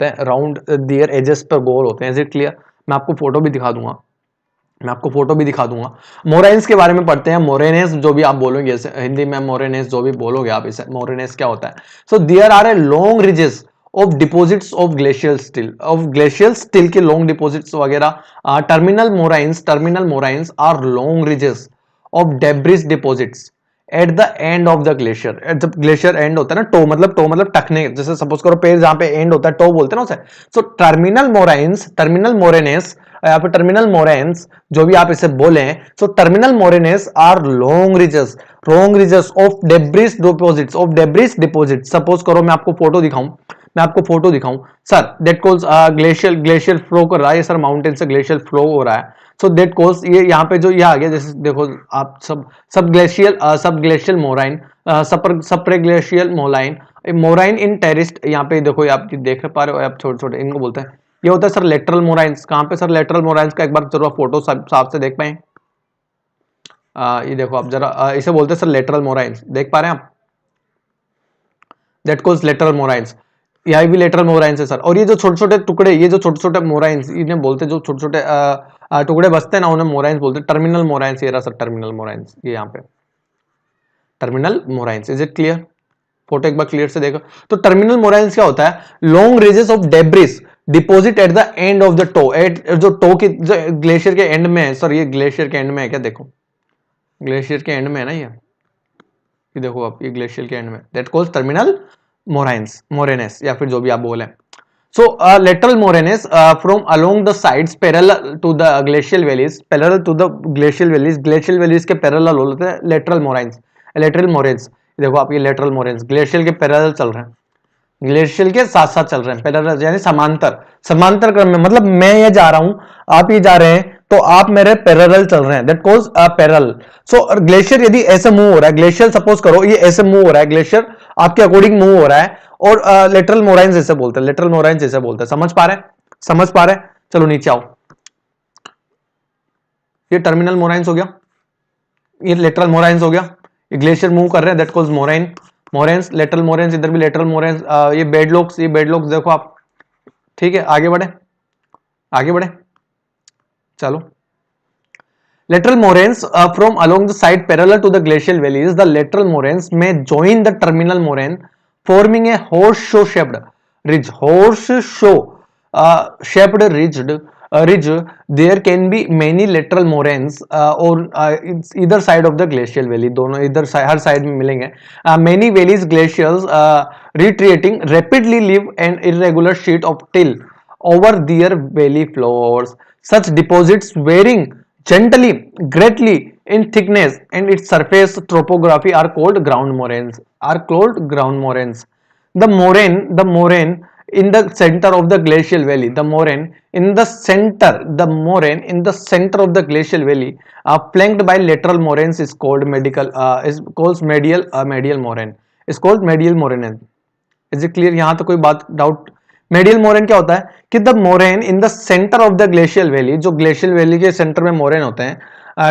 हैं राउंड their edges पर गोल होते हैं। Is it clear? मैं आपको photo भी दिखा दूंगा। मोरेन्स के बारे में पढ़ते हैं। मोरेनेस जो भी आप बोलोगे, हिंदी में मोरेनेस जो भी बोलोगे आप, इसे मोरेनेस क्या होता है? So there are a long ridges of deposits of glacial still के लॉन्ग डिपॉजिट्स वगैरह। Terminal moraines are long ridges of debris deposits at the end of the glacier. जब ग्लेशियर एंड होता है ना, टो मतलब टखने, जैसे सपोज करो पेड़ जहां पे एंड होता है टो बोलते हैं ना उसे। सो टर्मिनल मोराइंस, टर्मिनल मोरेनेस या फिर टर्मिनल मोरेंस, जो भी आप इसे बोले, so terminal moraines are long ridges of debris deposits, of debris deposit. Suppose करो मैं आपको फोटो दिखाऊं, sir that calls glacial flow कर रहा है सर, माउंटेन से ग्लेशियल फ्लो हो रहा है। सो दैट कॉल्स, ये यहाँ पे जो ये आ गया, जैसे देखो आप सब glacial moraine, supraglacial moraine, moraine in टेरिस्ट, यहाँ पे देखो आप देख पा रहे हो आप, छोटे छोटे इनको बोलते हैं। ये होता है सर लेटरल मोराइंस। कहाँ पे सर लेटरल मोराइंस का एक बार जरूर फोटो साफ से देख पाए। ये देखो आप जरा, इसे बोलते हैं सर लेटरल मोराइंस, देख पा रहे हैं आप, दैट कॉल्स लेटरल मोराइंस। यह भी लेटरल मोराइंस है सर। और ये जो छोटे छोटे टुकड़े, ये जो छोटे छोटे मोराइंस इन्हें बोलते हैं, जो छोटे छोटे टुकड़े बसते हैं ना, उन्हें मोराइंस बोलते हैं। टर्मिनल मोराइंस, ये रहा सर टर्मिनल मोराइंस, ये यहाँ पे terminal moraines. Is it clear? Photo एक बार क्लियर से देखो। तो टर्मिनल मोराइंस क्या होता है? Long ridges of debris deposit at the end of the toe, at जो टो की ग्लेशियर के एंड में है। सर ये ग्लेशियर के एंड में है क्या? देखो ग्लेशियर के एंड में है ना ये देखो आप, ये ग्लेशियर के एंड में, दैट कॉल्स टर्मिनल मोराइंस, मोरेनेस, या फिर जो भी आप बोले। So lateral moraines from along the sides parallel to the glacial valleys, glacial valleys के parallel होते हैं lateral moraines। देखो आप, ये lateral moraines glacial के parallel चल रहे हैं, ग्लेशियल के साथ साथ चल रहे हैं, पैरेलल यानी समांतर क्रम में। मतलब मैं ये जा रहा हूं, आप ये जा रहे हैं, तो आप मेरे पैरेलल चल रहे हैं, that calls parallel. So glacier यदि ऐसे मूव हो रहा है, ग्लेशियर सपोज करो ये ऐसे मूव हो रहा है, ग्लेशियर आपके अकॉर्डिंग मूव हो रहा है, और लेटरल मोराइंस ऐसे बोलते हैं, समझ पा रहे हैं? चलो नीचे आओ, ये टर्मिनल मोराइंस हो गया, ये लेटरल मोराइंस हो गया, ये ग्लेशियर मूव कर रहे हैं, that calls moraines, lateral moraines, इधर भी लेटरल मोरेंस। ये बेडलॉक्स देखो आप, ठीक है? आगे बढ़े, चलो। Lateral moraines from along the side parallel to the glacial valleys, the lateral moraines may join the terminal moraine, forming a horseshoe-shaped ridge. Shaped ridge. There can be many lateral moraines on either side of the glacial valley. दोनों इधर हर side में मिलेंगे। Many valleys glaciers retreating rapidly leave an irregular sheet of till over their valley floors. Such deposits varying gently, greatly in thickness and its surface topography are called ground moraines. The moraine in the center of the glacial valley. The moraine in the center of the glacial valley, flanked by lateral moraines, is called medial moraine. Is called medial moraine. Is it clear? यहाँ तो कोई बात doubt? Medial moraine क्या होता है कि the moraine in the centre of the glacial valley, जो glacial valley के सेंटर में मोरेन होते हैं,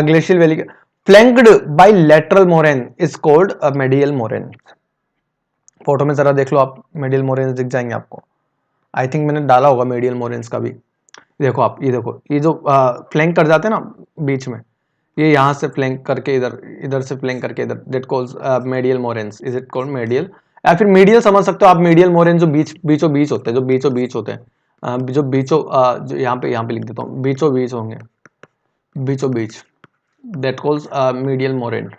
ग्लेशियल वैली के flanked by lateral moraine is called medial moraine. Photo में जरा देख लो आप, मेडियल मोरेन दिख जाएंगे आपको। आई थिंक मैंने डाला होगा मेडियल मोरेन्स का भी। देखो आप, ये देखो, ये जो फ्लैंक कर जाते हैं ना बीच में, ये यहाँ से फ्लैंक करके इधर से फ्लैंक करके इधर, that calls medial moraines. Is it called medial, या फिर मीडियल समझ सकते हो आप। मीडियल मोरेन जो बीचों बीच होते हैं, जो यहाँ पे लिख देता हूँ, बीचों बीच होंगे, दैट कॉल्स मीडियल मोरेन।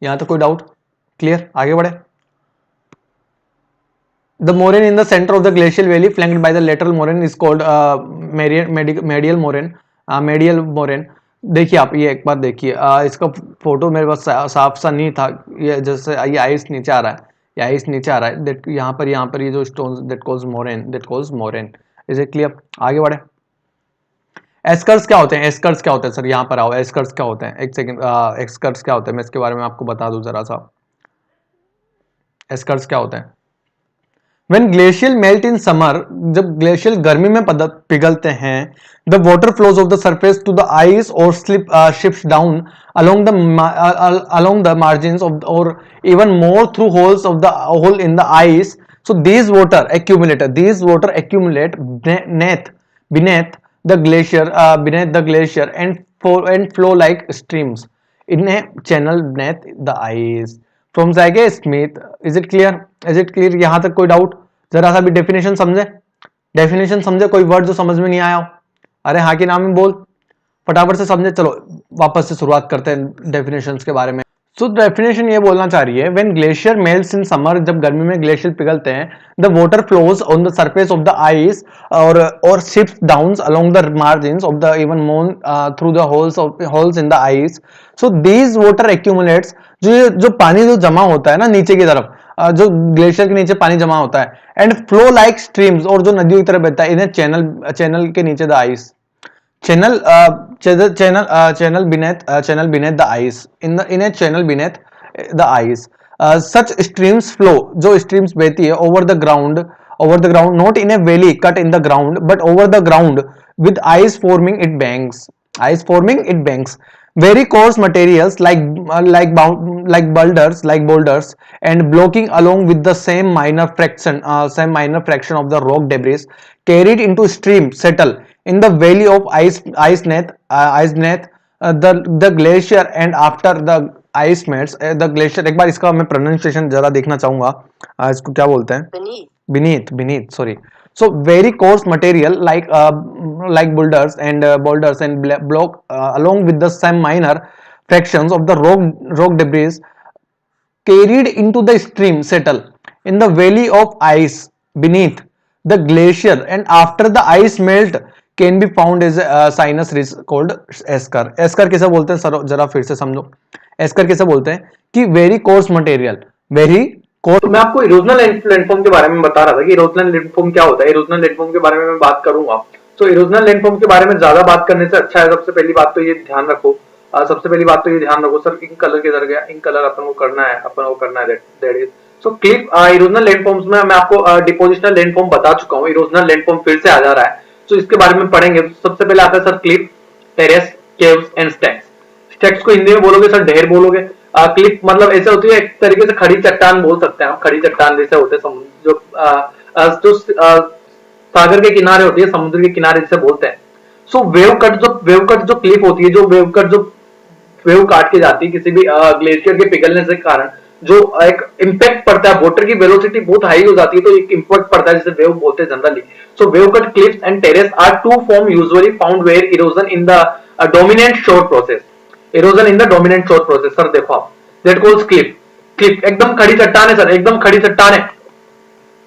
यहाँ तो कोई डाउट? क्लियर? आगे बढ़े। The moraine in the center of the glacial valley, flanked by the lateral moraine, is called medial moraine. देखिए आप, ये एक बार देखिए, इसका फोटो मेरे पास साफ सा नहीं था, ये जैसे ये आइस नीचे आ रहा है, दैट यहाँ पर ये जो stones, that calls moraine. Is it clear? आगे बढ़े। एस्कर्स क्या होते हैं? सर यहाँ पर आओ, एस्कर्स क्या होते हैं? एक सेकंड, एस्कर्स क्या होते हैं मैं इसके बारे में आपको बता दूं जरा सा। एस्कर्स क्या होते हैं? When glacial melt in summer, जब ग्लेशियल गर्मी में पिघलते हैं, the water flows of the surface to the ice or ships down along the margins of, or even more through holes in the ice. So these water accumulate beneath the glacier and flow like streams in a channel beneath the ice. From जाएगा Smith. Is it clear? यहां तक कोई doubt? जरा सा भी definition समझे, कोई word जो समझ में नहीं आया हो, अरे हाँ कि नाम में बोल। फटाफट से समझे। चलो वापस से शुरुआत करते हैं डेफिनेशंस के बारे में। सो डेफिनेशन ये बोलना चाह रही है, when glacier melts in summer, जब गर्मी में ग्लेशियर पिघलते हैं, the water flows on the surface of the ice or seeps down along the margins of the even moon through the holes in the ice. So these water accumulates, जो पानी जो जमा होता है ना नीचे की तरफ, जो ग्लेशियर के नीचे पानी जमा होता है, एंड फ्लो लाइक स्ट्रीम्स, और जो नदियों की तरफ बहता है, इन्हें चैनल के नीचे the ice, channel beneath the ice, in a channel beneath the ice. Such streams flow, जो streams बहती है over the ground, not in a valley cut in the ground, but over the ground with ice forming its banks. Very coarse materials like boulders and blocking along with the same minor fraction of the rock debris carried into stream settle in the valley of ice neath the glacier, and after the ice melts the glacier। एक बार इसका मैं pronunciation जरा देखना चाहूंगा, इसको क्या बोलते हैं? beneath, sorry. So very coarse material like boulders and block along with the some minor fractions of the rock debris carried into the stream settle in the valley of ice beneath the glacier, and after the ice melt can be found as a sinus ridge called esker. Esker किसे बोलते हैं sir, जरा फिर से समझो। Esker किसे बोलते हैं कि very course material, very course. तो मैं आपको इरोजनल लैंडफॉर्म के बारे में बता रहा था कि इरोजनल लैंडफॉर्म क्या होता है। इरोजनल लैंडफॉर्म के बारे में मैं बात करूंगा। तो इरोजनल लैंडफॉर्म के बारे में ज्यादा बात करने से अच्छा है, सबसे पहली बात तो ये ध्यान रखो, सर इंक कलर किधर गया? इंक कलर अपन को करना है that is so clip. Erosional landforms में मैं आपको डिपोजिशनल लैंडफॉर्म बता चुका हूं, इरोजनल लैंडफॉर्म फिर से आ जा रहा है, तो इसके बारे में पढ़ेंगे। सबसे पहले आता है sir clip, terrace, caves and stacks. Stacks को हिंदी में बोलोगे सर ढेर बोलोगे। क्लिप मतलब ऐसे होती है, एक तरीके से खड़ी चट्टान बोल सकते हैं हम, खड़ी चट्टान जैसे होते हैं जो सागर के किनारे होती है, समुद्र के किनारे जिसे बोलते हैं। सो वेव कट जो क्लिप होती है, जो वेव काट के जाती है किसी भी ग्लेशियर के पिघलने से कारण, जो एक इंपैक्ट पड़ता है, वाटर की वेलोसिटी बहुत हाई हो जाती है तो एक इंपैक्ट पड़ता है जिसे वेव बोलते हैं generally. So wave cut cliffs and terrace are two form usually found where erosion in the dominant shore process. Erosion in the dominant shore process, sir देखो आप, दैट कॉल्स क्लिप। क्लिप एकदम खड़ी चट्टान है sir, एकदम खड़ी चट्टान है।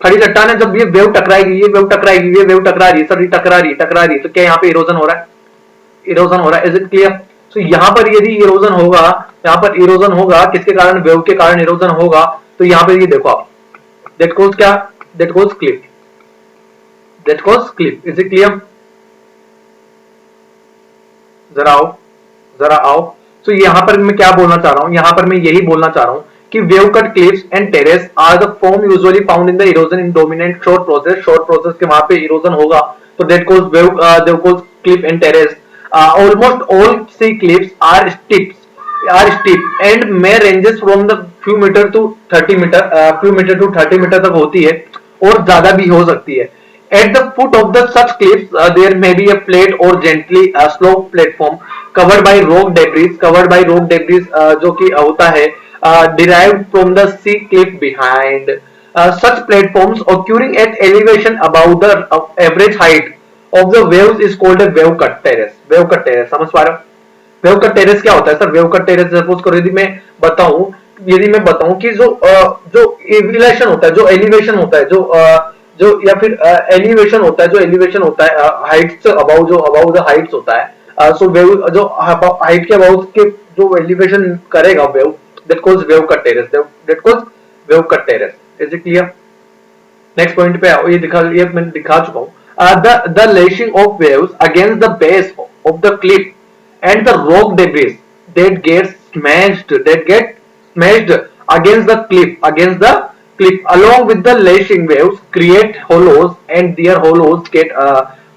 खड़ी चट्टान है, जब ये वेव टकराएगी, ये वेव टकरा रही है सर, ये टकरा रही है, तो क्या यहाँ पे इरोजन हो रहा है? इरोजन हो रहा है। Is it clear? तो यहाँ पर यदि इरोजन होगा, यहाँ पर इरोजन होगा किसके कारण? वेव के कारण इरोजन होगा। तो यहाँ पर ये देखो आप, दैट कॉल्स क्या? That calls clip, that calls clip. Is it clear? जरा आओ। तो यहाँ पर मैं क्या बोलना चाह रहा हूँ? यहाँ पर मैं यही बोलना चाह रहा हूँ कि wave cut cliffs and terrace are the form usually found in the erosion in dominant shore process. Shore process के वहां पे इरोजन होगा, तो that calls wave, that calls cliff and terrace. Almost all sea cliffs are steep and may ranges from the few meter to 30 meter तक होती है, और ज्यादा भी हो सकती है। At the foot of the such cliffs, there may be a flat or gently slope platform covered by rock debris, जो कि होता है derived from the sea cliff behind. Such platforms occurring at elevation above the average height of the waves is called a wave cut terrace. Wave cut terrace समझ पा रहे हो? Wave cut terrace क्या होता है sir? Wave cut terrace suppose करो यदि मैं बताऊं कि जो एलिवेशन होता है, जो एलिवेशन होता है, जो या फिर एलिवेशन होता है, जो एलिवेशन होता है हाइट से अबाउ, जो अबाउ द हाइट्स होता है। सो वेव जो हाइट के अबाउ के जो एलिवेशन करेगा wave, that calls wave cut terrace, that calls wave cut terrace. Is it clear? Next point पे आओ, ये मैं दिखा चुका हूं। The lashing of waves against the base of the cliff and the rock debris that get smashed against the cliff along with the lashing waves create hollows, and their hollows get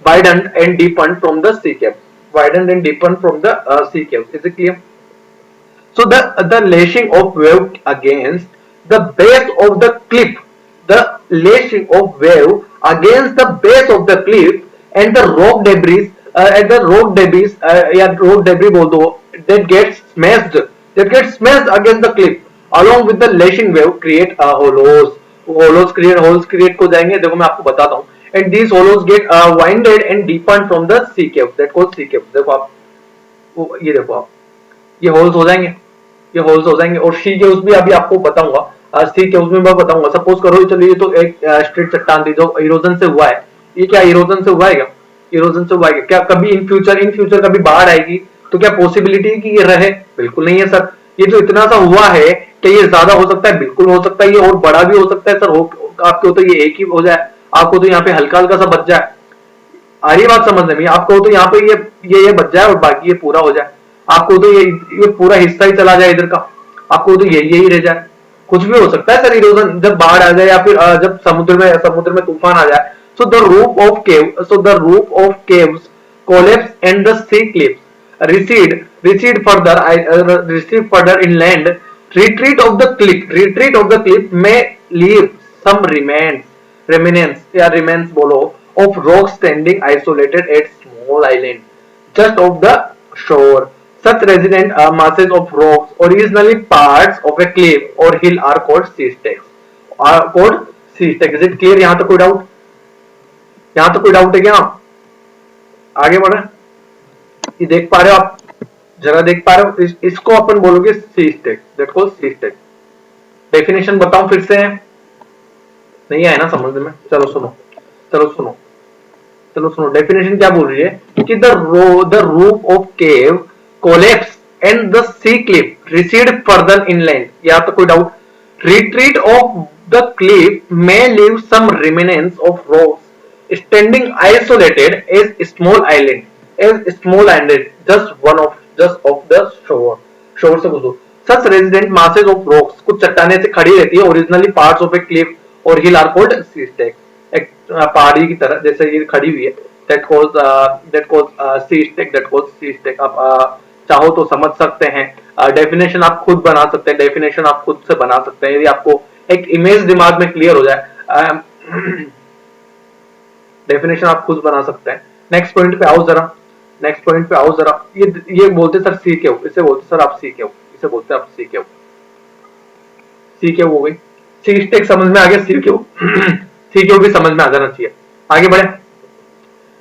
widened and deepened from the sea caves. Is it clear? So the lashing of wave against the base of the cliff, the lashing of wave against the base of the cliff and the rock debris बोल दो, that gets smashed against the cliff along with the lashing wave create holes create को जाएंगे। देखो मैं आपको बताता हूँ, and these hollows get winded and deepened from the sea caves, that called sea caves। देखो आप, ये देखो आप, ये होल्स हो जाएंगे, ये होल्स हो जाएंगे। और सी केव्स भी अभी आपको बताऊंगा, सी केव्स में मैं बताऊंगा। सपोज करो चलिए तो एक स्ट्रेट चट्टान थी जो इरोजन से हुआ है, ये क्या इरोजन से हुआ है क्या? इरोजन से हुआ है क्या? कभी इन फ्यूचर कभी बाढ़ आएगी तो क्या पॉसिबिलिटी है कि ये रहे? बिल्कुल नहीं है सर। ये जो इतना सा हुआ है कि ये ज्यादा हो सकता है, बिल्कुल हो सकता है, ये और बड़ा भी हो सकता है सर। आपको तो ये एक ही हो जाए, आपको तो यहाँ पे हल्का हल्का सा बच जाए, आ रही बात समझने में? आपको तो यहाँ पे ये बच जाए और बाकी ये पूरा हो जाए, आपको तो ये पूरा हिस्सा ही चला जाए इधर का, आपको तो यही रह जाए। कुछ भी हो सकता है सर इरोजन, जब बाढ़ आ जाए या फिर जब समुद्र में तूफान आ जाए। So the roof of caves collapse and the sea cliffs recede further inland. Retreat of the cliff may leave some remnants बोलो of rocks standing isolated at small island just off the shore. Such resident masses of rocks, originally parts of a cliff or hill, are called sea stacks. Is it clear? यहाँ तक कोई doubt? यहाँ तक कोई doubt है क्या? आगे बढ़े, ये देख पा रहे हो आप? जरा देख पा रहे हो? इसको अपन बोलोगे sea stack, that called sea stack. Definition बताऊं फिर से? नहीं आया ना समझ में? चलो सुनो डेफिनेशन क्या बोल रही है कि the roof of cave collapse and the sea cliff recede further inland. यहाँ तो कोई doubt? Retreat of the cliff may leave some remnants of rocks standing isolated as small island just off the shore से गुजरो। Such resistant masses of rocks, कुछ चट्टाने से खड़ी रहती है, originally parts of a cliff or hill are called sea stack. एक पहाड़ी की तरह जैसे ये खड़ी हुई है, दैट कॉल्ड सी स्टेक। आप चाहो तो समझ सकते हैं, डेफिनेशन आप खुद बना सकते हैं, डेफिनेशन आप खुद से बना सकते हैं, यदि आपको एक इमेज दिमाग में क्लियर हो जाए। डेफिनेशन आप खुद बना सकते हैं। नेक्स्ट पॉइंट पे आओ जरा। ये बोलते सर सी क्यू, इसे बोलते सर आप सी क्यू, इसे बोलते आप सी क्यू हो गई। सी स्टेक समझ में आ गया, सी क्यू भी समझ में आ जाना चाहिए। आगे बढ़े।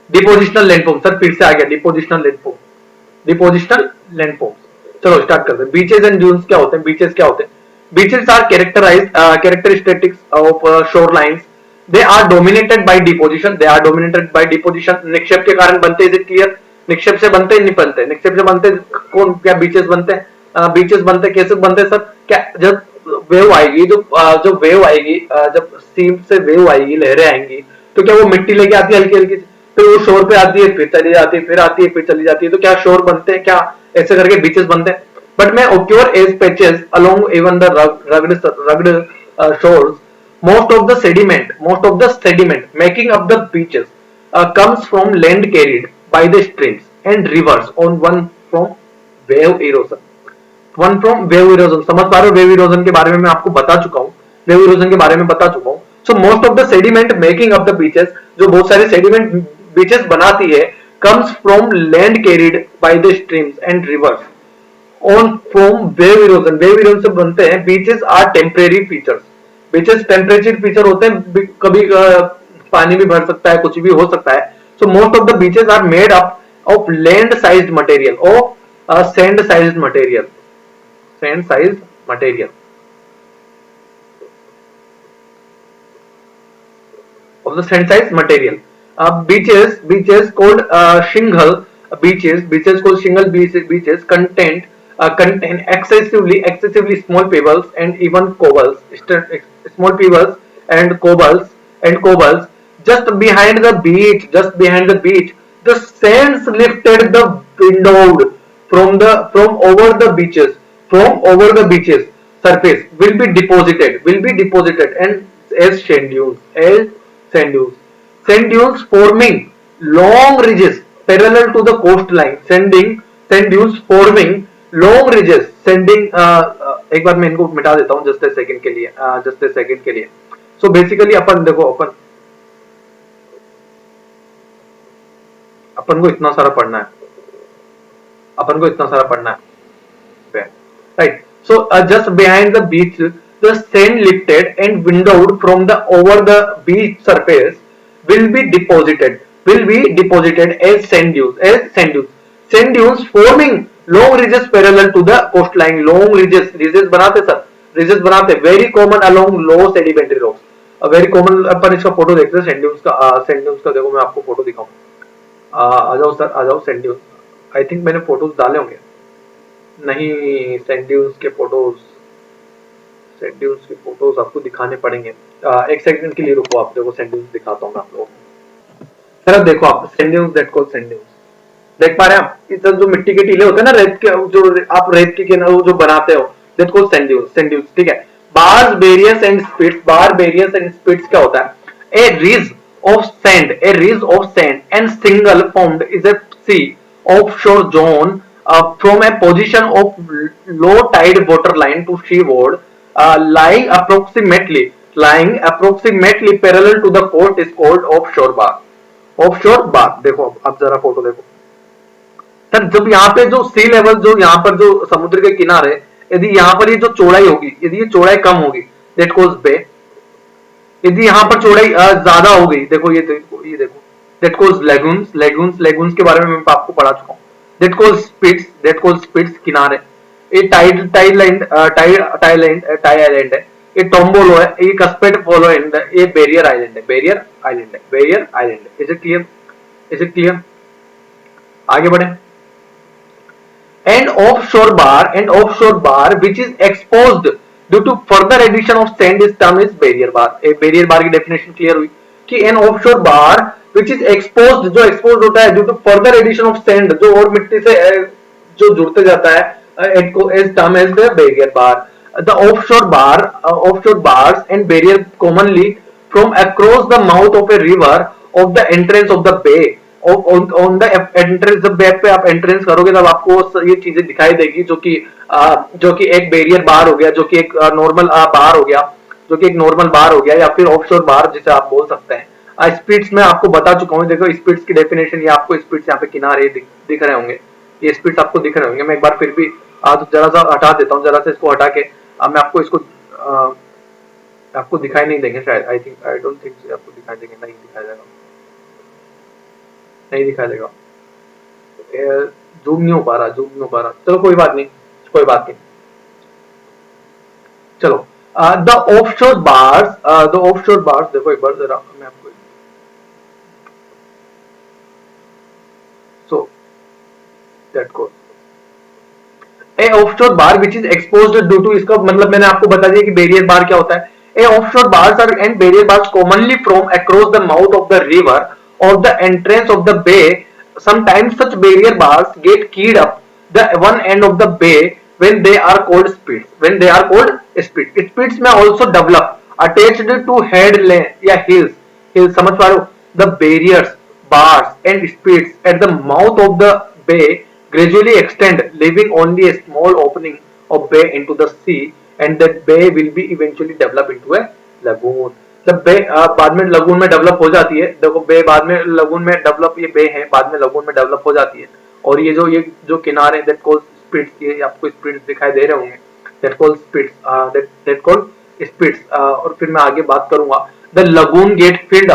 डिपोजिशनल लैंडफॉर्म, सर फिर से आ गया डिपोजिशनल लैंडफॉर्म। चलो स्टार्ट करते हैं। बीचेस एंड ड्यून्स क्या होते हैं? Beaches are characteristics of shorelines. They are dominated by deposition. निक्षेप के कारण बनते। Is it clear? निक्षेप से बनते नहीं बनते? निक्षेप से बनते कौन? क्या बीचेस बनते हैं? बीचेस बनते कैसे बनते सर? क्या जब वेव आएगी, जो वेव आएगी, जब सी से वेव आएगी, लहरें आएंगी, तो क्या वो मिट्टी लेके आती है हल्की हल्की, फिर वो शोर पे आती है, फिर चली जाती है, फिर आती है, फिर चली जाती है, तो क्या शोर बनते हैं? क्या ऐसे करके बीचेस बनते हैं? बट मैं occur as patches along even the rugged shores. Most of the sediment making up the beaches comes from land carried by the streams and rivers on one from wave erosion. समझ पा रहे हो? Wave erosion के बारे में मैं आपको बता चुका हूँ। So most of the sediment making up the beaches, जो बहुत सारे sediment beaches बनाती है, comes from land carried by the streams and rivers on from wave erosion से बनते हैं। Beaches are temporary features. Beaches temperature feature होते हैं, कभी पानी भी भर सकता है, कुछ भी हो सकता है। So most of the beaches are made up of land sized material or sand sized material. of the sand size material. Beaches called shingle beaches contain excessively small pebbles and even cobbles. Just behind the beach, the sands lifted the windowed from over the beaches surface will be deposited and as sand dunes forming long ridges parallel to the coastline. Sand dunes forming long ridges sending एक बार मैं इनको मिटा देता हूँ just a second के लिए। So basically अपन देखो, अपन को इतना सारा पढ़ना है, right? So just behind the beach, the sand lifted and windowed from the over the beach surface will be deposited as sand dunes. sand dunes forming long ridges parallel to the coastline. Long ridges बनाते सर, ridges बनाते, very common along low sedimentary rocks. Very common. अपन इसका photo देखते हैं sand dunes का. Sand dunes का देखो मैं आपको फोटो दिखाऊं. आ जाओ सर, आ जाओ सैंड ड्यून्स. आई थिंक मैंने फोटोज डाले होंगे. नहीं, सैंड ड्यून्स के फोटोज, सैंड ड्यून्स के फोटोज आपको दिखाने पड़ेंगे. एक सेकंड के लिए रुको, आप देखो सैंड ड्यून्स दिखाता हूँ मैं आप लोगों को. सर देखो आप sand dunes, that called sand dunes. देख पा रहे हैं आप? इधर जो मिट्टी के टीले होते हैं ना, रेत के, जो आप रेत के किनारे जो बनाते हो, that called sand dunes. Sand dunes, ठीक है. Bars, barriers and spits. Bar, barriers and spits क्या होता है? A ridge of sand, a ridge of sand and shingle formed is a sea offshore zone from a position of low tide water line to seaward, lying approximately parallel to the coast is called offshore bar. Offshore bar. देखो अब जरा photo देखो sir. जब यहाँ पे जो सी level, जो यहाँ पर जो समुद्र के किनारे, यदि यहाँ पर ये जो चौड़ाई होगी, यदि ये चौड़ाई कम होगी, दैट कॉल्स बे. यदि यहाँ पर चौड़ाई ज्यादा हो गई, देखो ये देखो, दैट कॉल्स लेगून्स. लेगून्स के बारे में मैं आपको पढ़ा चुका हूँ. दैट कॉल्स स्पिट्स, किनारे. ये टाई आइलैंड है. ये टोम्बोलो है. ये कस्पेट आइलैंड है. ये बैरियर आइलैंड है. Barrier island. Is it clear? आगे बढ़े. And offshore bar which is exposed due to further addition of sand is termed as barrier bar. barrier bar की definition clear हुई कि an offshore bar which is exposed, जो exposed होता है due to further addition of sand, जो और मिट्टी से जो जुड़ते जाता है, is termed as the barrier bar. The offshore bars and barrier commonly from across the mouth of a river of the entrance of the bay. On the entrance, जब web पे आप एंट्रेंस करोगे तब आपको ये चीजें दिखाई देगी, जो कि एक बैरियर बार हो गया, जो कि एक नॉर्मल बार हो गया, या फिर ऑफशोर बार जिसे आप बोल सकते हैं. स्पिट्स में आपको बता चुका हूँ. देखो स्पिट्स की डेफिनेशन, ये आपको स्पिट्स यहाँ पे किनारे दिख रहे होंगे. ये स्पिट्स आपको दिख रहे होंगे. मैं एक बार फिर भी जरा सा हटा देता हूँ. जरा सा इसको हटा के मैं आपको इसको आपको दिखाई नहीं देंगे शायद. आई डोंट थिंक आपको दिखाई देंगे. नहीं दिखाई देगा. जूम नहीं हो पा रहा. चलो कोई बात नहीं. चलो द ऑफशोर बार्स देखो एक बार जरा मैं आपको. So that called a offshore bar which is exposed due to, इसका मतलब मैंने आपको बता दिया कि बैरियर बार क्या होता है. A offshore bars are and barrier bars commonly from across the mouth of the river or the entrance of the bay. Sometimes such barrier bars get keyed up the one end of the bay when they are called spits. Spits may also develop attached to headland या hills समझ पा रहे हो. The barriers, bars and spits at the mouth of the bay gradually extend, leaving only a small opening of bay into the sea, and that bay will be eventually developed into a lagoon. जब बे बाद में lagoon में develop हो जाती है. देखो बे बाद में लगून में डेवलप, ये बे है बाद में लगून में डेवलप हो जाती है. और ये जो किनारे, दैट कॉल्ड स्पिट्स. ये आपको स्पिट्स दिखाई दे रहे होंगे. That called spits. और फिर मैं आगे बात करूंगा. The lagoon get filled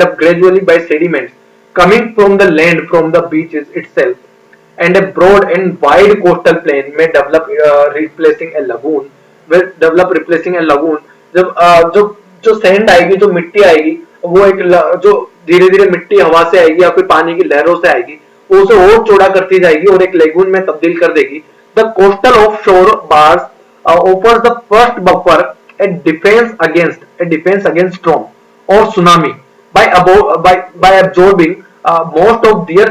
up gradually by sediments coming from the land, from the beaches itself, and a broad and wide coastal plain may develop replacing a lagoon. जब जो sand आएगी, जो मिट्टी आएगी, वो एक जो धीरे धीरे मिट्टी हवा से आएगी या फिर पानी की लहरों से आएगी, वो उसे और चौड़ा करती जाएगी और एक लेगून में तब्दील कर देगी. द कोस्टल ऑफ शोर bars offers the first buffer A defence against storm और tsunami by absorbing most of their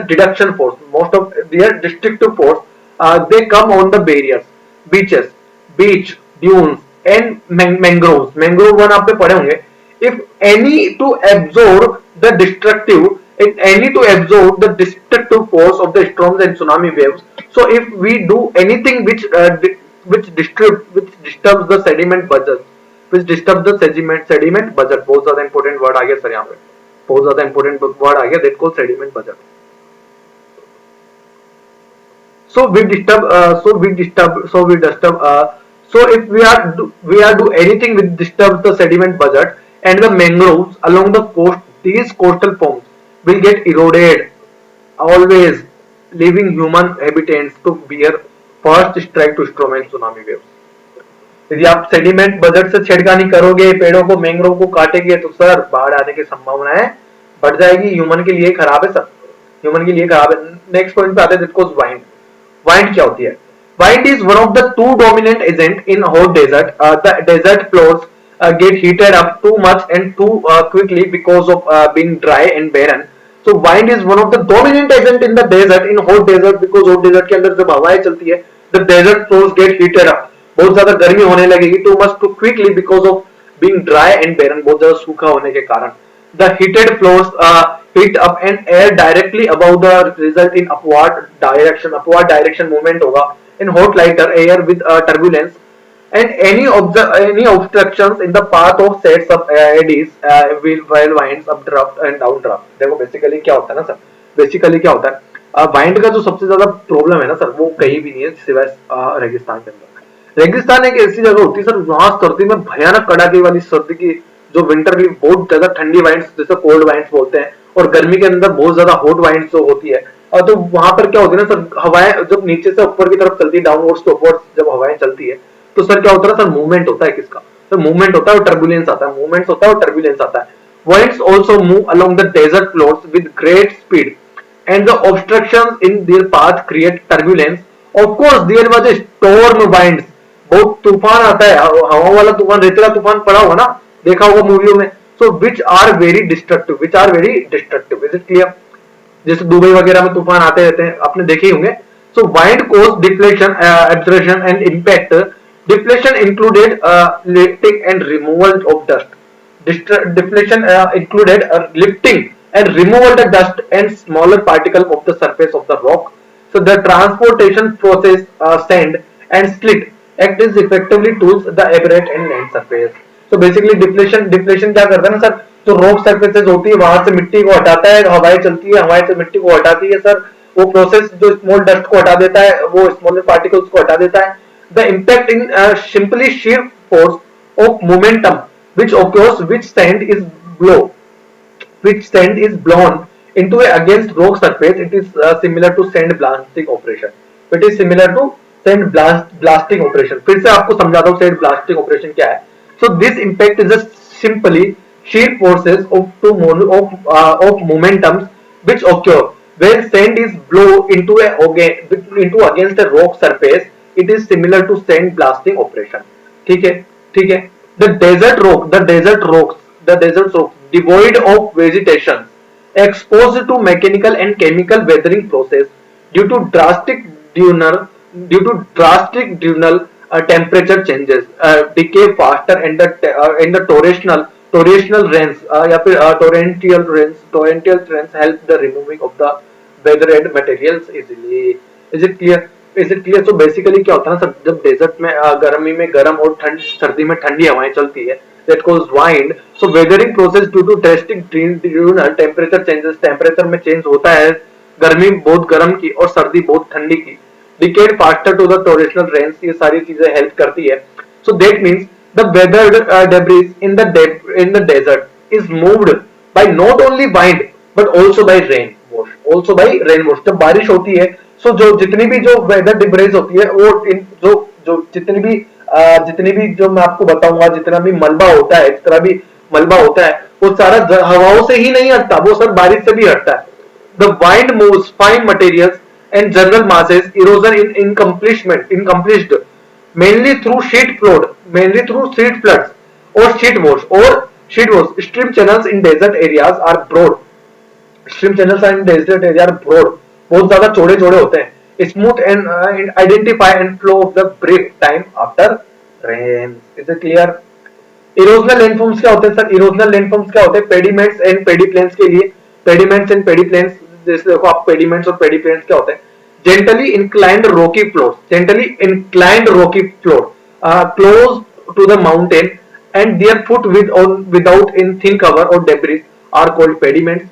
destructive force. They come on the barriers, beach, dunes and mangroves. Mangrove one आप पे पढ़े होंगे. If any to absorb the destructive force of the storms and tsunami waves. So if we do anything which disturbs the sediment budget, बहुत ज्यादा important word आ गया sir यहाँ पे. बहुत ज्यादा important word आ गया, that called sediment budget. So if we are do anything which disturbs the sediment budget and the mangroves along the coast, these coastal forms will get eroded always. leaving human inhabitants to bear first strike to storm and tsunami waves. यदि आप sediment budget से छेड़खानी करोगे, पेड़ों को mangrove को काटेंगे, तो सर बाढ़ आने की संभावनाएं बढ़ जाएगी। ह्यूमन के लिए खराब है सर, ह्यूमन के लिए खराब है। नेक्स्ट पॉइंट पे आते हैं, दिस वाइंड। वाइंड क्या होती है? Wind is one of the two dominant agent in hot desert. The desert floors get heated up too much and too quickly because of being dry and barren. So wind is one of the dominant agent in the desert, in hot desert, because hot desert के अंदर जब हवाएं चलती है, the desert floors get heated up, बहुत ज्यादा गर्मी होने लगेगी, too much too quickly because of being dry and barren, बहुत ज्यादा सूखा होने के कारण। The heated floors heat up and air directly above the result in upward direction movement होगा in hot lighter air with turbulence, and any obstructions in the path of sets of eddies while winds updraft and downdraft। देखो basically क्या होता है ना sir, basically क्या होता है, wind का जो सबसे ज्यादा प्रॉब्लम है ना सर, वो कहीं भी नहीं है सिवाय रेगिस्तान के अंदर। रेगिस्तान एक ऐसी जगह होती है सर, वहां सर्दी में भयानक कड़ाके वाली सर्दी की, जो विंटर की बहुत ज्यादा ठंडी वाइंड्स जैसे कोल्ड वाइंड्स बोलते हैं, और गर्मी के अंदर बहुत ज्यादा हॉट वाइंड्स जो होती है। और तो वहां पर क्या होती है ना सर, हवाएं जब नीचे से ऊपर की तरफ चलती है, डाउनवर्ड्स टू अपवर्ड्स जब हवाएं चलती है, तो सर क्या होता है सर, मूवमेंट होता है किसका, तो मूवमेंट होता है और टर्बुलेंस आता है, मूवमेंट होता है और टर्बुलेंस आता है। Winds also move along the desert floors with great speed, and the obstructions in their path create turbulence. Of course, there was a storm winds, बहुत तूफान आता है, हवा वाला तूफान, रेतीला तूफान पड़ा होगा ना, देखा होगा मूवियों में। So which are very destructive, which are very destructive, is it clear? जैसे दुबई वगैरह में तूफान आते रहते हैं, आपने देखे ही होंगे। So wind cause deflection, absorption and impact. Deflection included lifting and removal of dust. Deflection included lifting and removal of the dust and smaller particles of the surface of the rock. So the transportation process sand and slit act as effectively tools the aberrate and land surface. So basically deflection क्या करता है ना sir, जो rock surfaces होती है वहां से मिट्टी को हटाता है, हवाएं चलती है, हवाएं से मिट्टी को हटाती है सर, वो प्रोसेस जो स्मॉल डस्ट को हटा देता है, वो स्मॉलर पार्टिकल्स को हटा देता है। The impact in simply sheer force of momentum which occurs which sand is blown into against rock surface. It is similar to sand blasting operation. It is similar to sand blasting operation. फिर से आपको समझाता हूँ sand blasting operation क्या है। So this impact is just simply sheer forces of momentums which occur when sand is blown into against a rock surface. It is similar to sand blasting operation. ठीक है, ठीक है। The desert rocks devoid of vegetation, exposed to mechanical and chemical weathering process due to drastic diurnal temperature changes, decay faster, and the torrential rains या फिर torrential rains help the removing of the weathered materials easily. Is it clear? Is it clear? So basically क्या होता है ना sir, जब desert में गर्मी में गर्म और ठंड, सर्दी में ठंडी हवाएं चलती है, that cause wind. So weathering process due to drastic diurnal temperature changes, temperature में चेंज होता है, गर्मी बहुत गर्म की और सर्दी बहुत ठंडी की, decay faster to the torrential rains, ये सारी चीजें हेल्प करती है। So that means the weathered debris in the desert is moved by not only wind but also by rain wash। जब बारिश होती है, सो जो जितनी भी जो वेदर डिब्रेज होती है, वो जो जितनी भी जो मैं आपको बताऊंगा, जितना भी मलबा होता है, जितना भी मलबा होता है, वो सारा हवाओं से ही नहीं हटता, वो सर बारिश से भी हटता है। The wind moves fine materials and general masses erosion in accomplished mainly through sheet floods or sheet wash. Stream channels in desert areas are broad. बहुत ज्यादा चौड़े होते हैं। Smooth and identify and flow of the brief time after rain. Is it clear? Erosional landforms क्या होते हैं sir? Erosional landforms क्या होते हैं? पेडिमेंट्स एंड पेडिप्लेन्स के लिए, पेडिमेंट्स एंड पेडिप्लेन्स, जैसे देखो आप पेडिमेंट्स और पेडिप्लेन्स क्या होते हैं? Gently inclined rocky floor close to the mountain and their foot without in thin cover or debris are called pediments.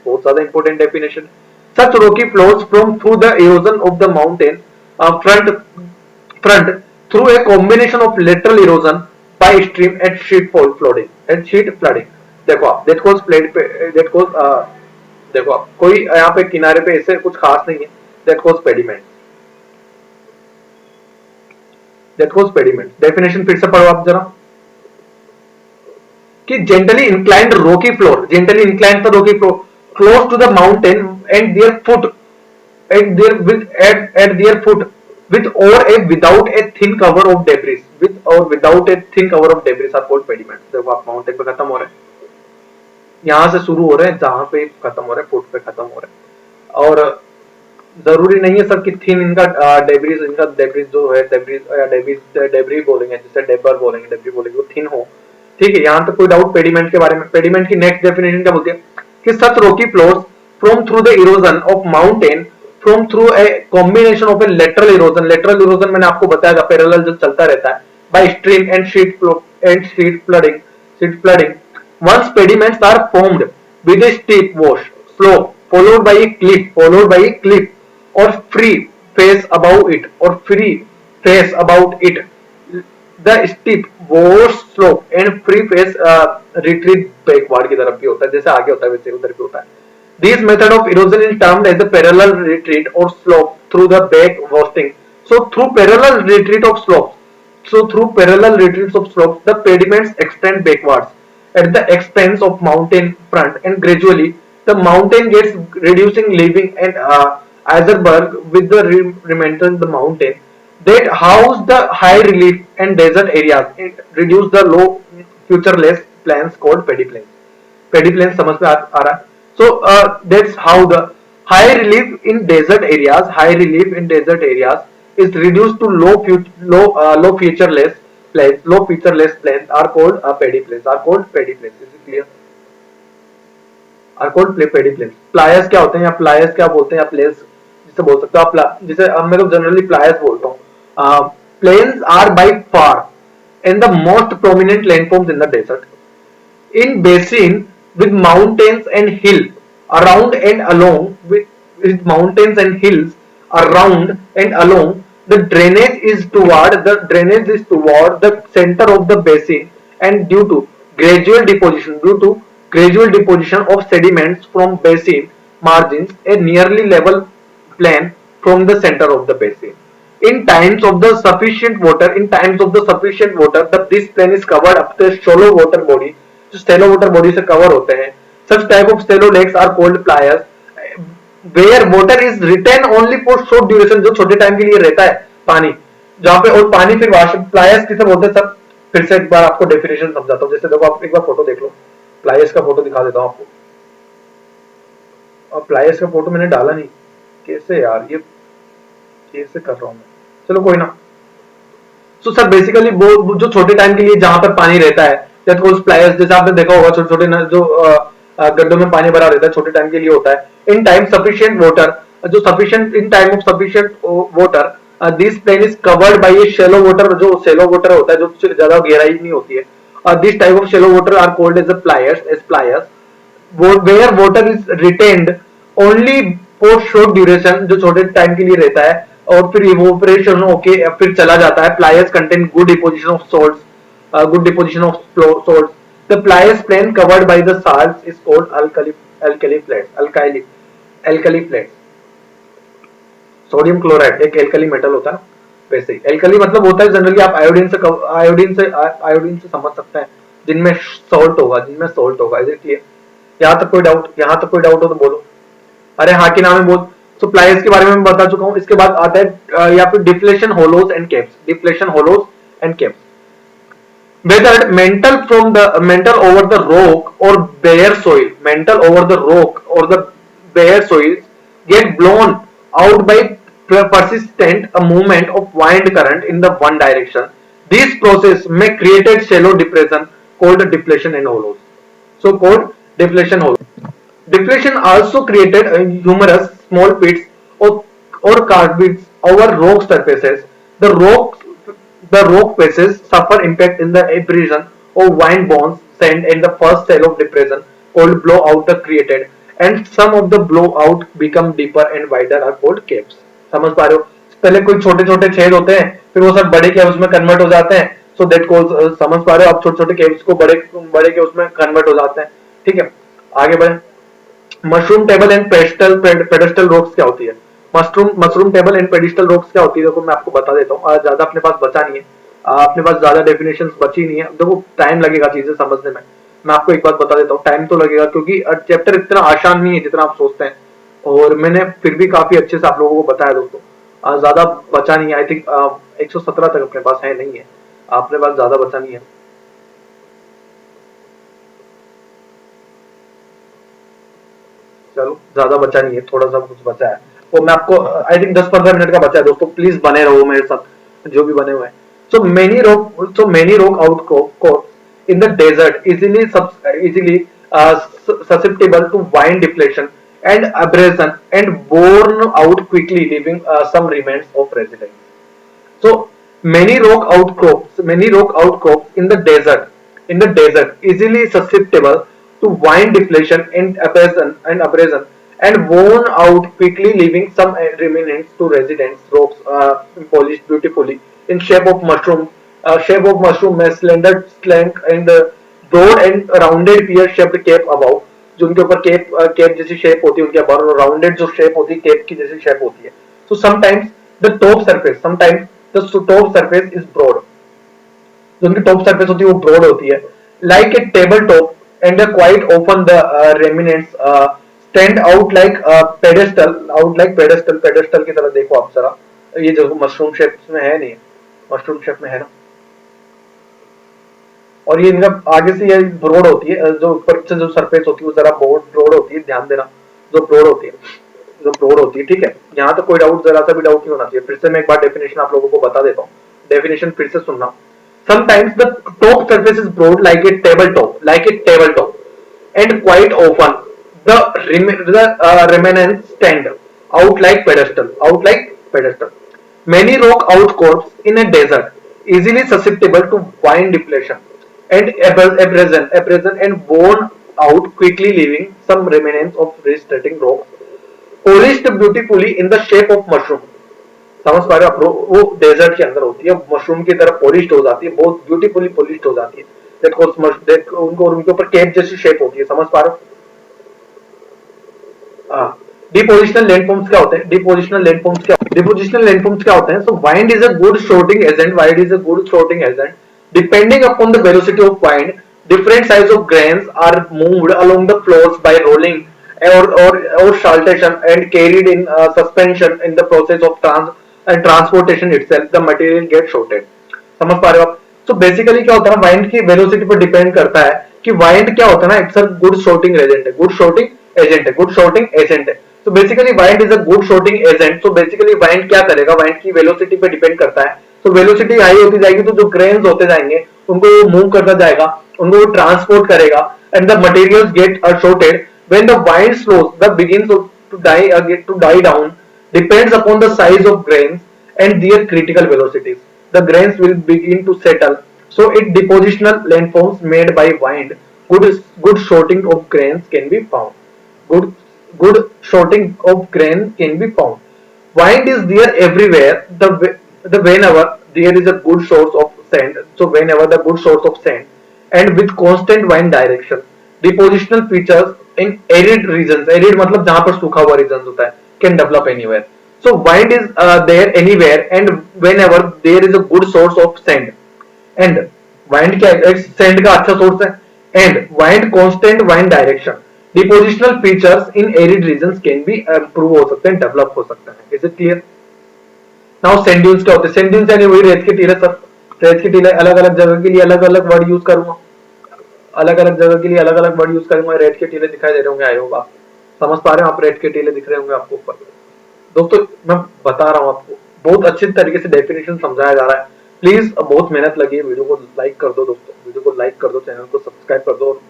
बहुत ज्यादा important definition. Such rocky floors from through the erosion of the mountain front through a combination of lateral erosion by stream and sheet flooding. देखो आप देखो आप कोई यहाँ पे किनारे पे ऐसे कुछ खास नहीं है, that cause pediment, that cause pediment. Definition फिर से पढ़ो आप जरा कि जेंटली इंक्लाइंड रोकी फ्लोर, जेंटली इंक्लाइंड द रोकी floor close to the mountain and their foot at their foot with or a without a thin cover of debris, with or without a thin cover of debris are called pediment। देखो आप mountain पे खत्म हो रहे हैं, यहां से शुरू हो रहे हैं, जहां पे खत्म हो रहे हैं फुट पे खत्म हो रहे हैं, और जरूरी नहीं है सर कि थिन इनका डेब्रिस, इनका डेब्रिस जो है डेब्री बोलेंगे, जिसे डेबर बोलेंगे, डेब्री बोलेंगे, वो थिन हो, ठीक है। यहां तक कोई डाउट पेडिमेंट के बारे में? पेडिमेंट की नेक्स्ट डेफिनेशन क्या बोलती है कि such rocky floors from through the erosion of mountain from through a combination of a lateral erosion, lateral erosion मैंने आपको बताया था, parallel जो चलता रहता है, by stream and sheet flooding once pediments are formed with a steep wash slope followed by a cliff or free face about it, the steep wash slope and free face retreat backward की तरफ भी होता है, जैसे आगे होता है वैसे उधर भी होता है। This method of erosion is termed as a parallel retreat or slope through the back washing. So through parallel retreat of slopes, the pediments extend backwards at the expense of mountain front, and gradually the mountain gets reducing, leaving an iceberg with the remainder of the mountain that house the high relief and desert areas. It reduce the low futureless plains called pediplains. Pediplains समझ में आ रहा है? So that's how the high relief in desert areas is reduced to low featureless plains are called pediplains. Is it clear? Are called pediplains. Pliers क्या होते हैं, या pliers क्या बोलते हैं, या plains जिसे बोल सकते हो आप, जिसे मैं लोग जनरली pliers बोलता हूँ। Plains are by far and the most prominent landforms in the desert. In basin with mountains and hills around and along, with mountains and hills around and along, the drainage is toward the center of the basin, and due to gradual deposition of sediments from basin margins, a nearly level plain from the center of the basin. In times of the sufficient water, this plain is covered up to shallow water body, जो shallow water body से cover होते हैं। Such type of shallow lakes are called pliers, where water is retained only for short duration, जो छोटे time के लिए रहता है पानी, जहाँ पे, और पानी फिर प्लायर्स किसे बोलते हैं सर? फिर से एक बार आपको डेफिनेशन समझाता हूँ। जैसे देखो, आप एक बार फोटो देख लो, प्लायर्स का फोटो दिखा देता हूँ आपको। और प्लायर्स का फोटो मैंने डाला नहीं, कैसे यार, ये कैसे कर रहा हूँ मैं? चलो कोई ना। सो सर बेसिकली वो जो छोटे टाइम के लिए जहां पर पानी रहता है, दैट कॉल्ड प्लायर्स। जैसे आपने देखा होगा छोटे छोटे जो गड्ढों में पानी भरा रहता है, छोटे टाइम के लिए होता है। इन टाइम सफिशिएंट वाटर, जो sufficient in time of sufficient water, this plain is covered by a shallow water, जो शैलो वाटर होता है, जो ज्यादा गहराई नहीं होती है। This type of shallow water are called as playas, where water is retained only for short duration, जो छोटे टाइम के लिए रहता है और फिर इवोपरेशन होके फिर चला जाता है। Playas contain good deposition of salts, the playas plain covered by the salts is called alkali flats. Sodium chloride एक एल्कली मेटल होता है, वैसे ही एल्कली मतलब होता है जनरली, आप आयोडीन से समझ सकते हैं, जिनमें सॉल्ट होगा। Is it clear? यहाँ तक कोई डाउट हो तो बोलो। अरे हाँ की नाम है बोल। तो प्लायर्स के बारे में मैं बता चुका हूँ। इसके बाद आता है या फिर deflation hollows and caps. whether mental over the rock or bare soil get blown out by persistent movement of wind current in the one direction. This process may create a shallow depression called deflation and hollows. So called deflation hollows. Deflation also created numerous small pits or carbons over rock surfaces. The rock faces suffer impact in the abrasion of wind bones sand, and the first cell of depression called blowout are created, and some of the blowout become deeper and wider are called caves. समझ पा रहे हो? पहले कोई छोटे छोटे छेद होते हैं, फिर वो सब बड़े केव्स में कन्वर्ट हो जाते हैं। सो दैट कॉज, समझ पा रहे हो? आप छोटे छोटे केव्स को बड़े केव्स में कन्वर्ट हो जाते हैं। ठीक है, आगे बढ़े। Mushroom table and pedestal rocks क्या होती है? Mushroom mushroom table and pedestal ropes क्या होती है, देखो मैं आपको बता देता हूँ। ज्यादा अपने पास बचा नहीं है, अपने पास ज्यादा डेफिनेशन बची नहीं है। देखो टाइम लगेगा चीजें समझने में, मैं आपको एक बात बता देता हूँ, टाइम तो लगेगा क्योंकि चैप्टर इतना आसान नहीं है जितना आप सोचते हैं, और मैंने फिर भी काफी अच्छे से आप लोगों को बताया दोस्तों। ज्यादा बचा नहीं है, आई थिंक 117 तक अपने पास है, नहीं है अपने पास, ज्यादा बचा नहीं है। चलो ज्यादा बचा नहीं है, थोड़ा सा कुछ बचा है, वो मैं आपको आई थिंक 10-15 मिनट का बचा है दोस्तों, प्लीज बने रहो मेरे साथ जो भी बने हुए हैं। So many rock outcrops in the desert easily susceptible to wind deflection and abrasion and worn out quickly, leaving some remains of residents. So many rock outcrops in the desert, easily susceptible to wind deflation and abrasion, and worn out quickly, leaving some remnants to residents. Rocks polished beautifully in shape of mushroom, में slender slank and broad and rounded pear shaped cape above, जो उनके ऊपर cap जैसी shape होती है, उनके ऊपर rounded जो शेप होती है, केप की जैसी शेप होती है। So sometimes the top surface is broad, जो उनकी टॉप सरफेस होती है वो ब्रॉड होती है, like a table top, and quite open the remnants stand out like pedestal की तरह। देखो आप जरा, ये जो मशरूम शेप में है, नहीं मशरूम शेप में है ना, और ये इनका आगे से ये ब्रॉड होती है, जो ऊपर से जो सरफेस होती है वो जरा ब्रॉड होती है, ध्यान देना, जो ब्रॉड होती है, जो ब्रॉड होती है, ठीक है। यहाँ तो कोई डाउट, जरा सा भी डाउट नहीं होना चाहिए। फिर से मैं एक बार डेफिनेशन आप लोगों को बता देता हूँ, डेफिनेशन फिर से सुनना। Sometimes the top surface is broad like a tabletop, and quite often the remnants stand out like pedestal. Many rock outcrops in a desert, easily susceptible to wind deflection and abrasion and worn out quickly, leaving some remnants of restraining rocks, polished beautifully in the shape of mushroom। समझ पा रहे हो आप, वो desert के अंदर होती है, मशरूम की तरह पॉलिश्ड हो जाती है, बहुत ब्यूटीफुली पॉलिश्ड हो जाती है। उनको उनके ऊपर केप जैसी शेप होती है, समझ पा रहे हो। डिपोजिशनल लैंडफॉर्म्स क्या होते हैं? डिपोजिशनल लैंडफॉर्म्स क्या होते हैं? So wind is a good sorting agent depending upon the velocity of wind, different size of grains are moved along the floors by rolling or saltation and carried in suspension in the process of transportation itself, the material gets shorted। समझ पा रहे हो आप? So basically क्या होता है ना, wind की वेलोसिटी पर डिपेंड करता है कि वाइंड क्या होता है ना, it's a good sorting agent है, गुड शॉर्टिंग एजेंट है। तो basically wind is a good sorting agent. तो बेसिकली वाइंड क्या करेगा, वाइंड की वेलोसिटी पे डिपेंड करता है। तो वेलोसिटी हाई होती जाएगी तो जो ग्रेन्स होते जाएंगे उनको वो मूव करता जाएगा, उनको वो ट्रांसपोर्ट करेगा, and the materials get sorted when the wind slows the begins to die down depends upon the size of grains and their critical velocities. The grains will begin to settle. So, it depositional landforms made by wind. Good sorting of grains can be found. Good good sorting of grain can be found. Wind is there everywhere. The whenever there is a good source of sand. So whenever the good source of sand and with constant wind direction. Depositional features in arid regions. Arid मतलब जहाँ पर सूखा हुआ regions होता है, can develop anywhere. So wind is there anywhere and whenever there is a good source of sand. And wind क्या है? sand का अच्छा source है, and wind constant wind direction. Depositional features in arid regions can be improve हो सकते हैं, develop हो सकते हैं। Is it clear? Now sand dunes क्या होते हैं? सैंड ड्यून्स यानी वही रेत के टीले सर। रेत के टीले अलग अलग जगह के लिए अलग अलग वर्ड यूज करूंगा, अलग अलग जगह के लिए अलग अलग वर्ड यूज करूंगा। रेत के टीले दिखाई दे रहे होंगे, आई होगा आप समझ पा रहे हो, आप रेत के टीले दिख रहे होंगे आपको ऊपर। दोस्तों मैं बता रहा हूँ आपको, बहुत अच्छी तरीके से डेफिनेशन समझाया जा रहा है। प्लीज बहुत मेहनत लगी है, वीडियो को लाइक कर दो दोस्तों, वीडियो को लाइक कर दो, चैनल को सब्सक्राइब कर दो,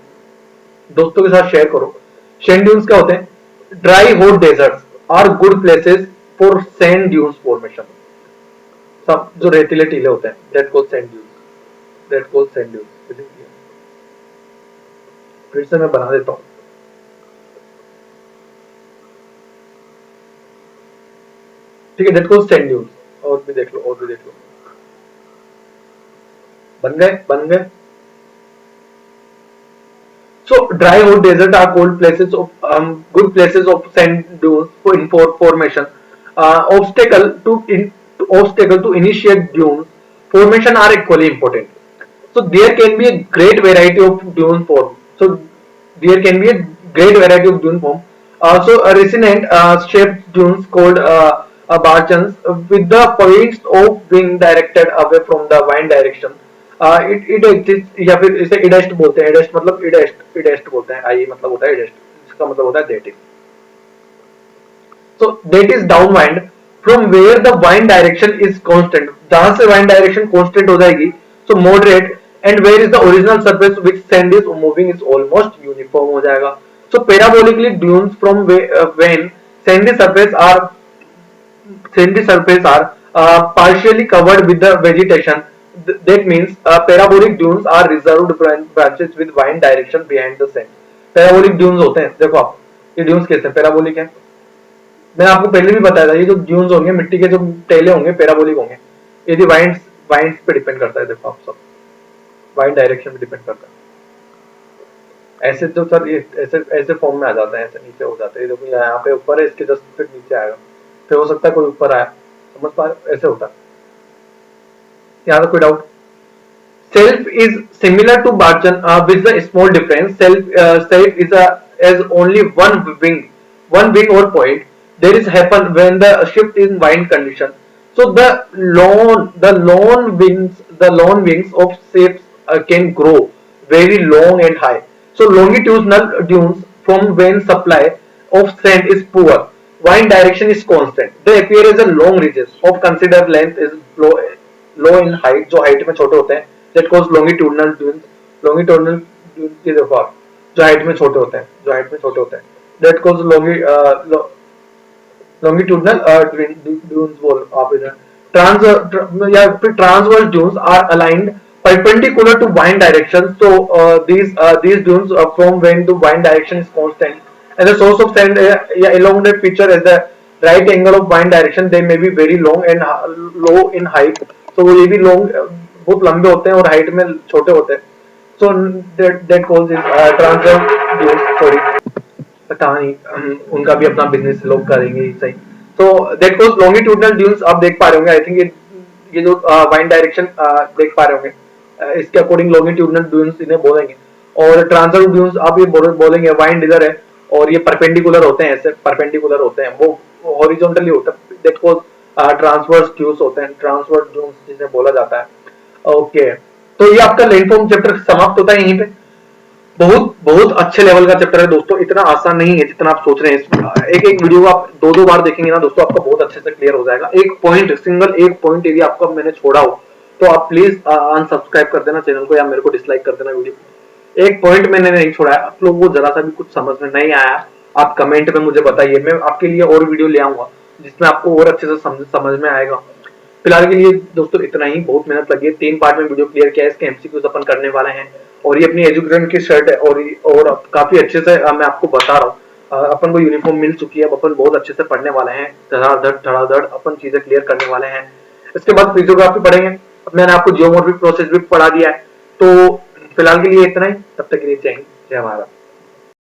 दोस्तों के साथ शेयर करो। सैंड ड्यून्स क्या होते हैं? Dry hot deserts are good places for sand dunes formation. सब जो रेतीले टीले होते हैं, दैट कॉल्ड सैंड ड्यून्स। फिर से मैं बना देता हूं, ठीक है, दैट कॉल्ड सैंड ड्यून्स। और भी देख लो, बन गए। So dry hot desert are cold places of good places of sand dunes for formation. obstacle to initiate dunes formation are equally important. So there can be a great variety of dune form. So there can be a great variety of dune form. So a resonant shaped dunes called barchans with the points of being directed away from the wind direction. It exists या फिर इसे इडेस्ट बोलते हैं. इडेस्ट मतलब इडेस्ट इडेस्ट बोलते हैं. आई मतलब होता है इडेस्ट. इसका मतलब होता है dating. So that is downwind from where the wind direction is constant. जहां से wind direction constant हो जाएगी, so moderate, and where is the original surface which sand is moving is almost uniform हो जाएगा. So parabolically dunes from when sandy surface are partially covered with the vegetation. That means parabolic dunes are reserved branches with wind direction behind the sand. Parabolic dunes होते हैं. देखो आप ये dunes कैसे हैं? Parabolic है. मैंने आपको पहले भी बताया था ये जो ड्यून्स होंगे मिट्टी के जो टेले होंगे पैराबोलिक होंगे. यदि वाइंड्स वाइंड्स पे डिपेंड करता है. देखो आप सब वाइंड डायरेक्शन पे डिपेंड करता है. ऐसे तो सर ये ऐसे ऐसे फॉर्म में आ जाता है. ऐसे नीचे हो जाता है. देखो यहाँ पे ऊपर है इसके जस्ट फिर नीचे आएगा. फिर हो सकता है कोई ऊपर आया. समझ पा रहे? ऐसे होता है. यहाँ पे कोई doubt? Self is similar to Barchan with the small difference. Self is as only one wing or point. There is happen when the shift in wind condition. So the lone wings of shapes can grow very long and high. So longitudinal dunes from when supply of sand is poor. Wind direction is constant. They appear as a long ridges of considered length is low in height. जो height में छोटे होते हैं. That cause longitudinal dunes. Longitudinal dunes की देखो आप जो height में छोटे होते हैं. That cause longitudinal dunes बोल आप इधर. Transverse dunes are aligned perpendicular to wind direction. So these dunes from when the wind direction is constant, and the source of sand along that feature as the right angle of wind direction. They may be very long and low in height. So ये भी long बहुत लंबे होते हैं और height में छोटे होते हैं. So that causes transverse dunes. Sorry, पता नहीं उनका भी अपना बिजनेस लोग करेंगे सही. तो that cause longitudinal dunes आप देख पा रहे होंगे. आई थिंक ये जो वाइंड डायरेक्शन देख पा रहे होंगे इसके अकॉर्डिंग longitudinal dunes इन्हें बोलेंगे. और ट्रांसवर्स dunes आप ये बोलेंगे वाइंड इधर है और ये परपेंडिकुलर होते हैं. ऐसे परपेंडिकुलर होते हैं. वो हॉरिजॉन्टली होता है. that cause ट्रांसवर्स dunes होते हैं. ट्रांसवर्स dunes जिन्हें बोला जाता है. ओके तो ये आपका लैंडफॉर्म चैप्टर समाप्त होता है यहीं पे. बहुत बहुत अच्छे लेवल का चैप्टर है दोस्तों. इतना आसान नहीं है जितना आप सोच रहे हैं. एक एक वीडियो आप दो बार देखेंगे ना दोस्तों आपका बहुत अच्छे से क्लियर हो जाएगा. एक पॉइंट यदि आपका मैंने छोड़ा हो तो आप प्लीज अनसब्सक्राइब कर देना चैनल को या मेरे को डिसलाइक कर देना वीडियो. एक पॉइंट मैंने नहीं छोड़ा है. आप लोगों को जरा सा भी कुछ समझ में नहीं आया आप कमेंट में मुझे बताइए. मैं आपके लिए और वीडियो ले आऊंगा जिसमें आपको और अच्छे से समझ में आएगा. फिलहाल के लिए दोस्तों इतना ही. बहुत मेहनत लगी है. 3 पार्ट में वीडियो क्लियर किया है. इसके एमसीक्यूज अपन करने वाले हैं और ये अपनी एजुकेशन की शर्ट है और काफी अच्छे से मैं आपको बता रहा हूँ. अपन को यूनिफॉर्म मिल चुकी है. अपन बहुत अच्छे से पढ़ने वाले हैं. धड़ाधड़ अपन चीजें क्लियर करने वाले हैं. इसके बाद फिजियोग्राफी पढ़ेंगे. मैंने आपको जियोमॉर्फिक प्रोसेस भी पढ़ा दिया है. तो फिलहाल के लिए इतना ही. तब तक के लिए जय हिंद जय भारत.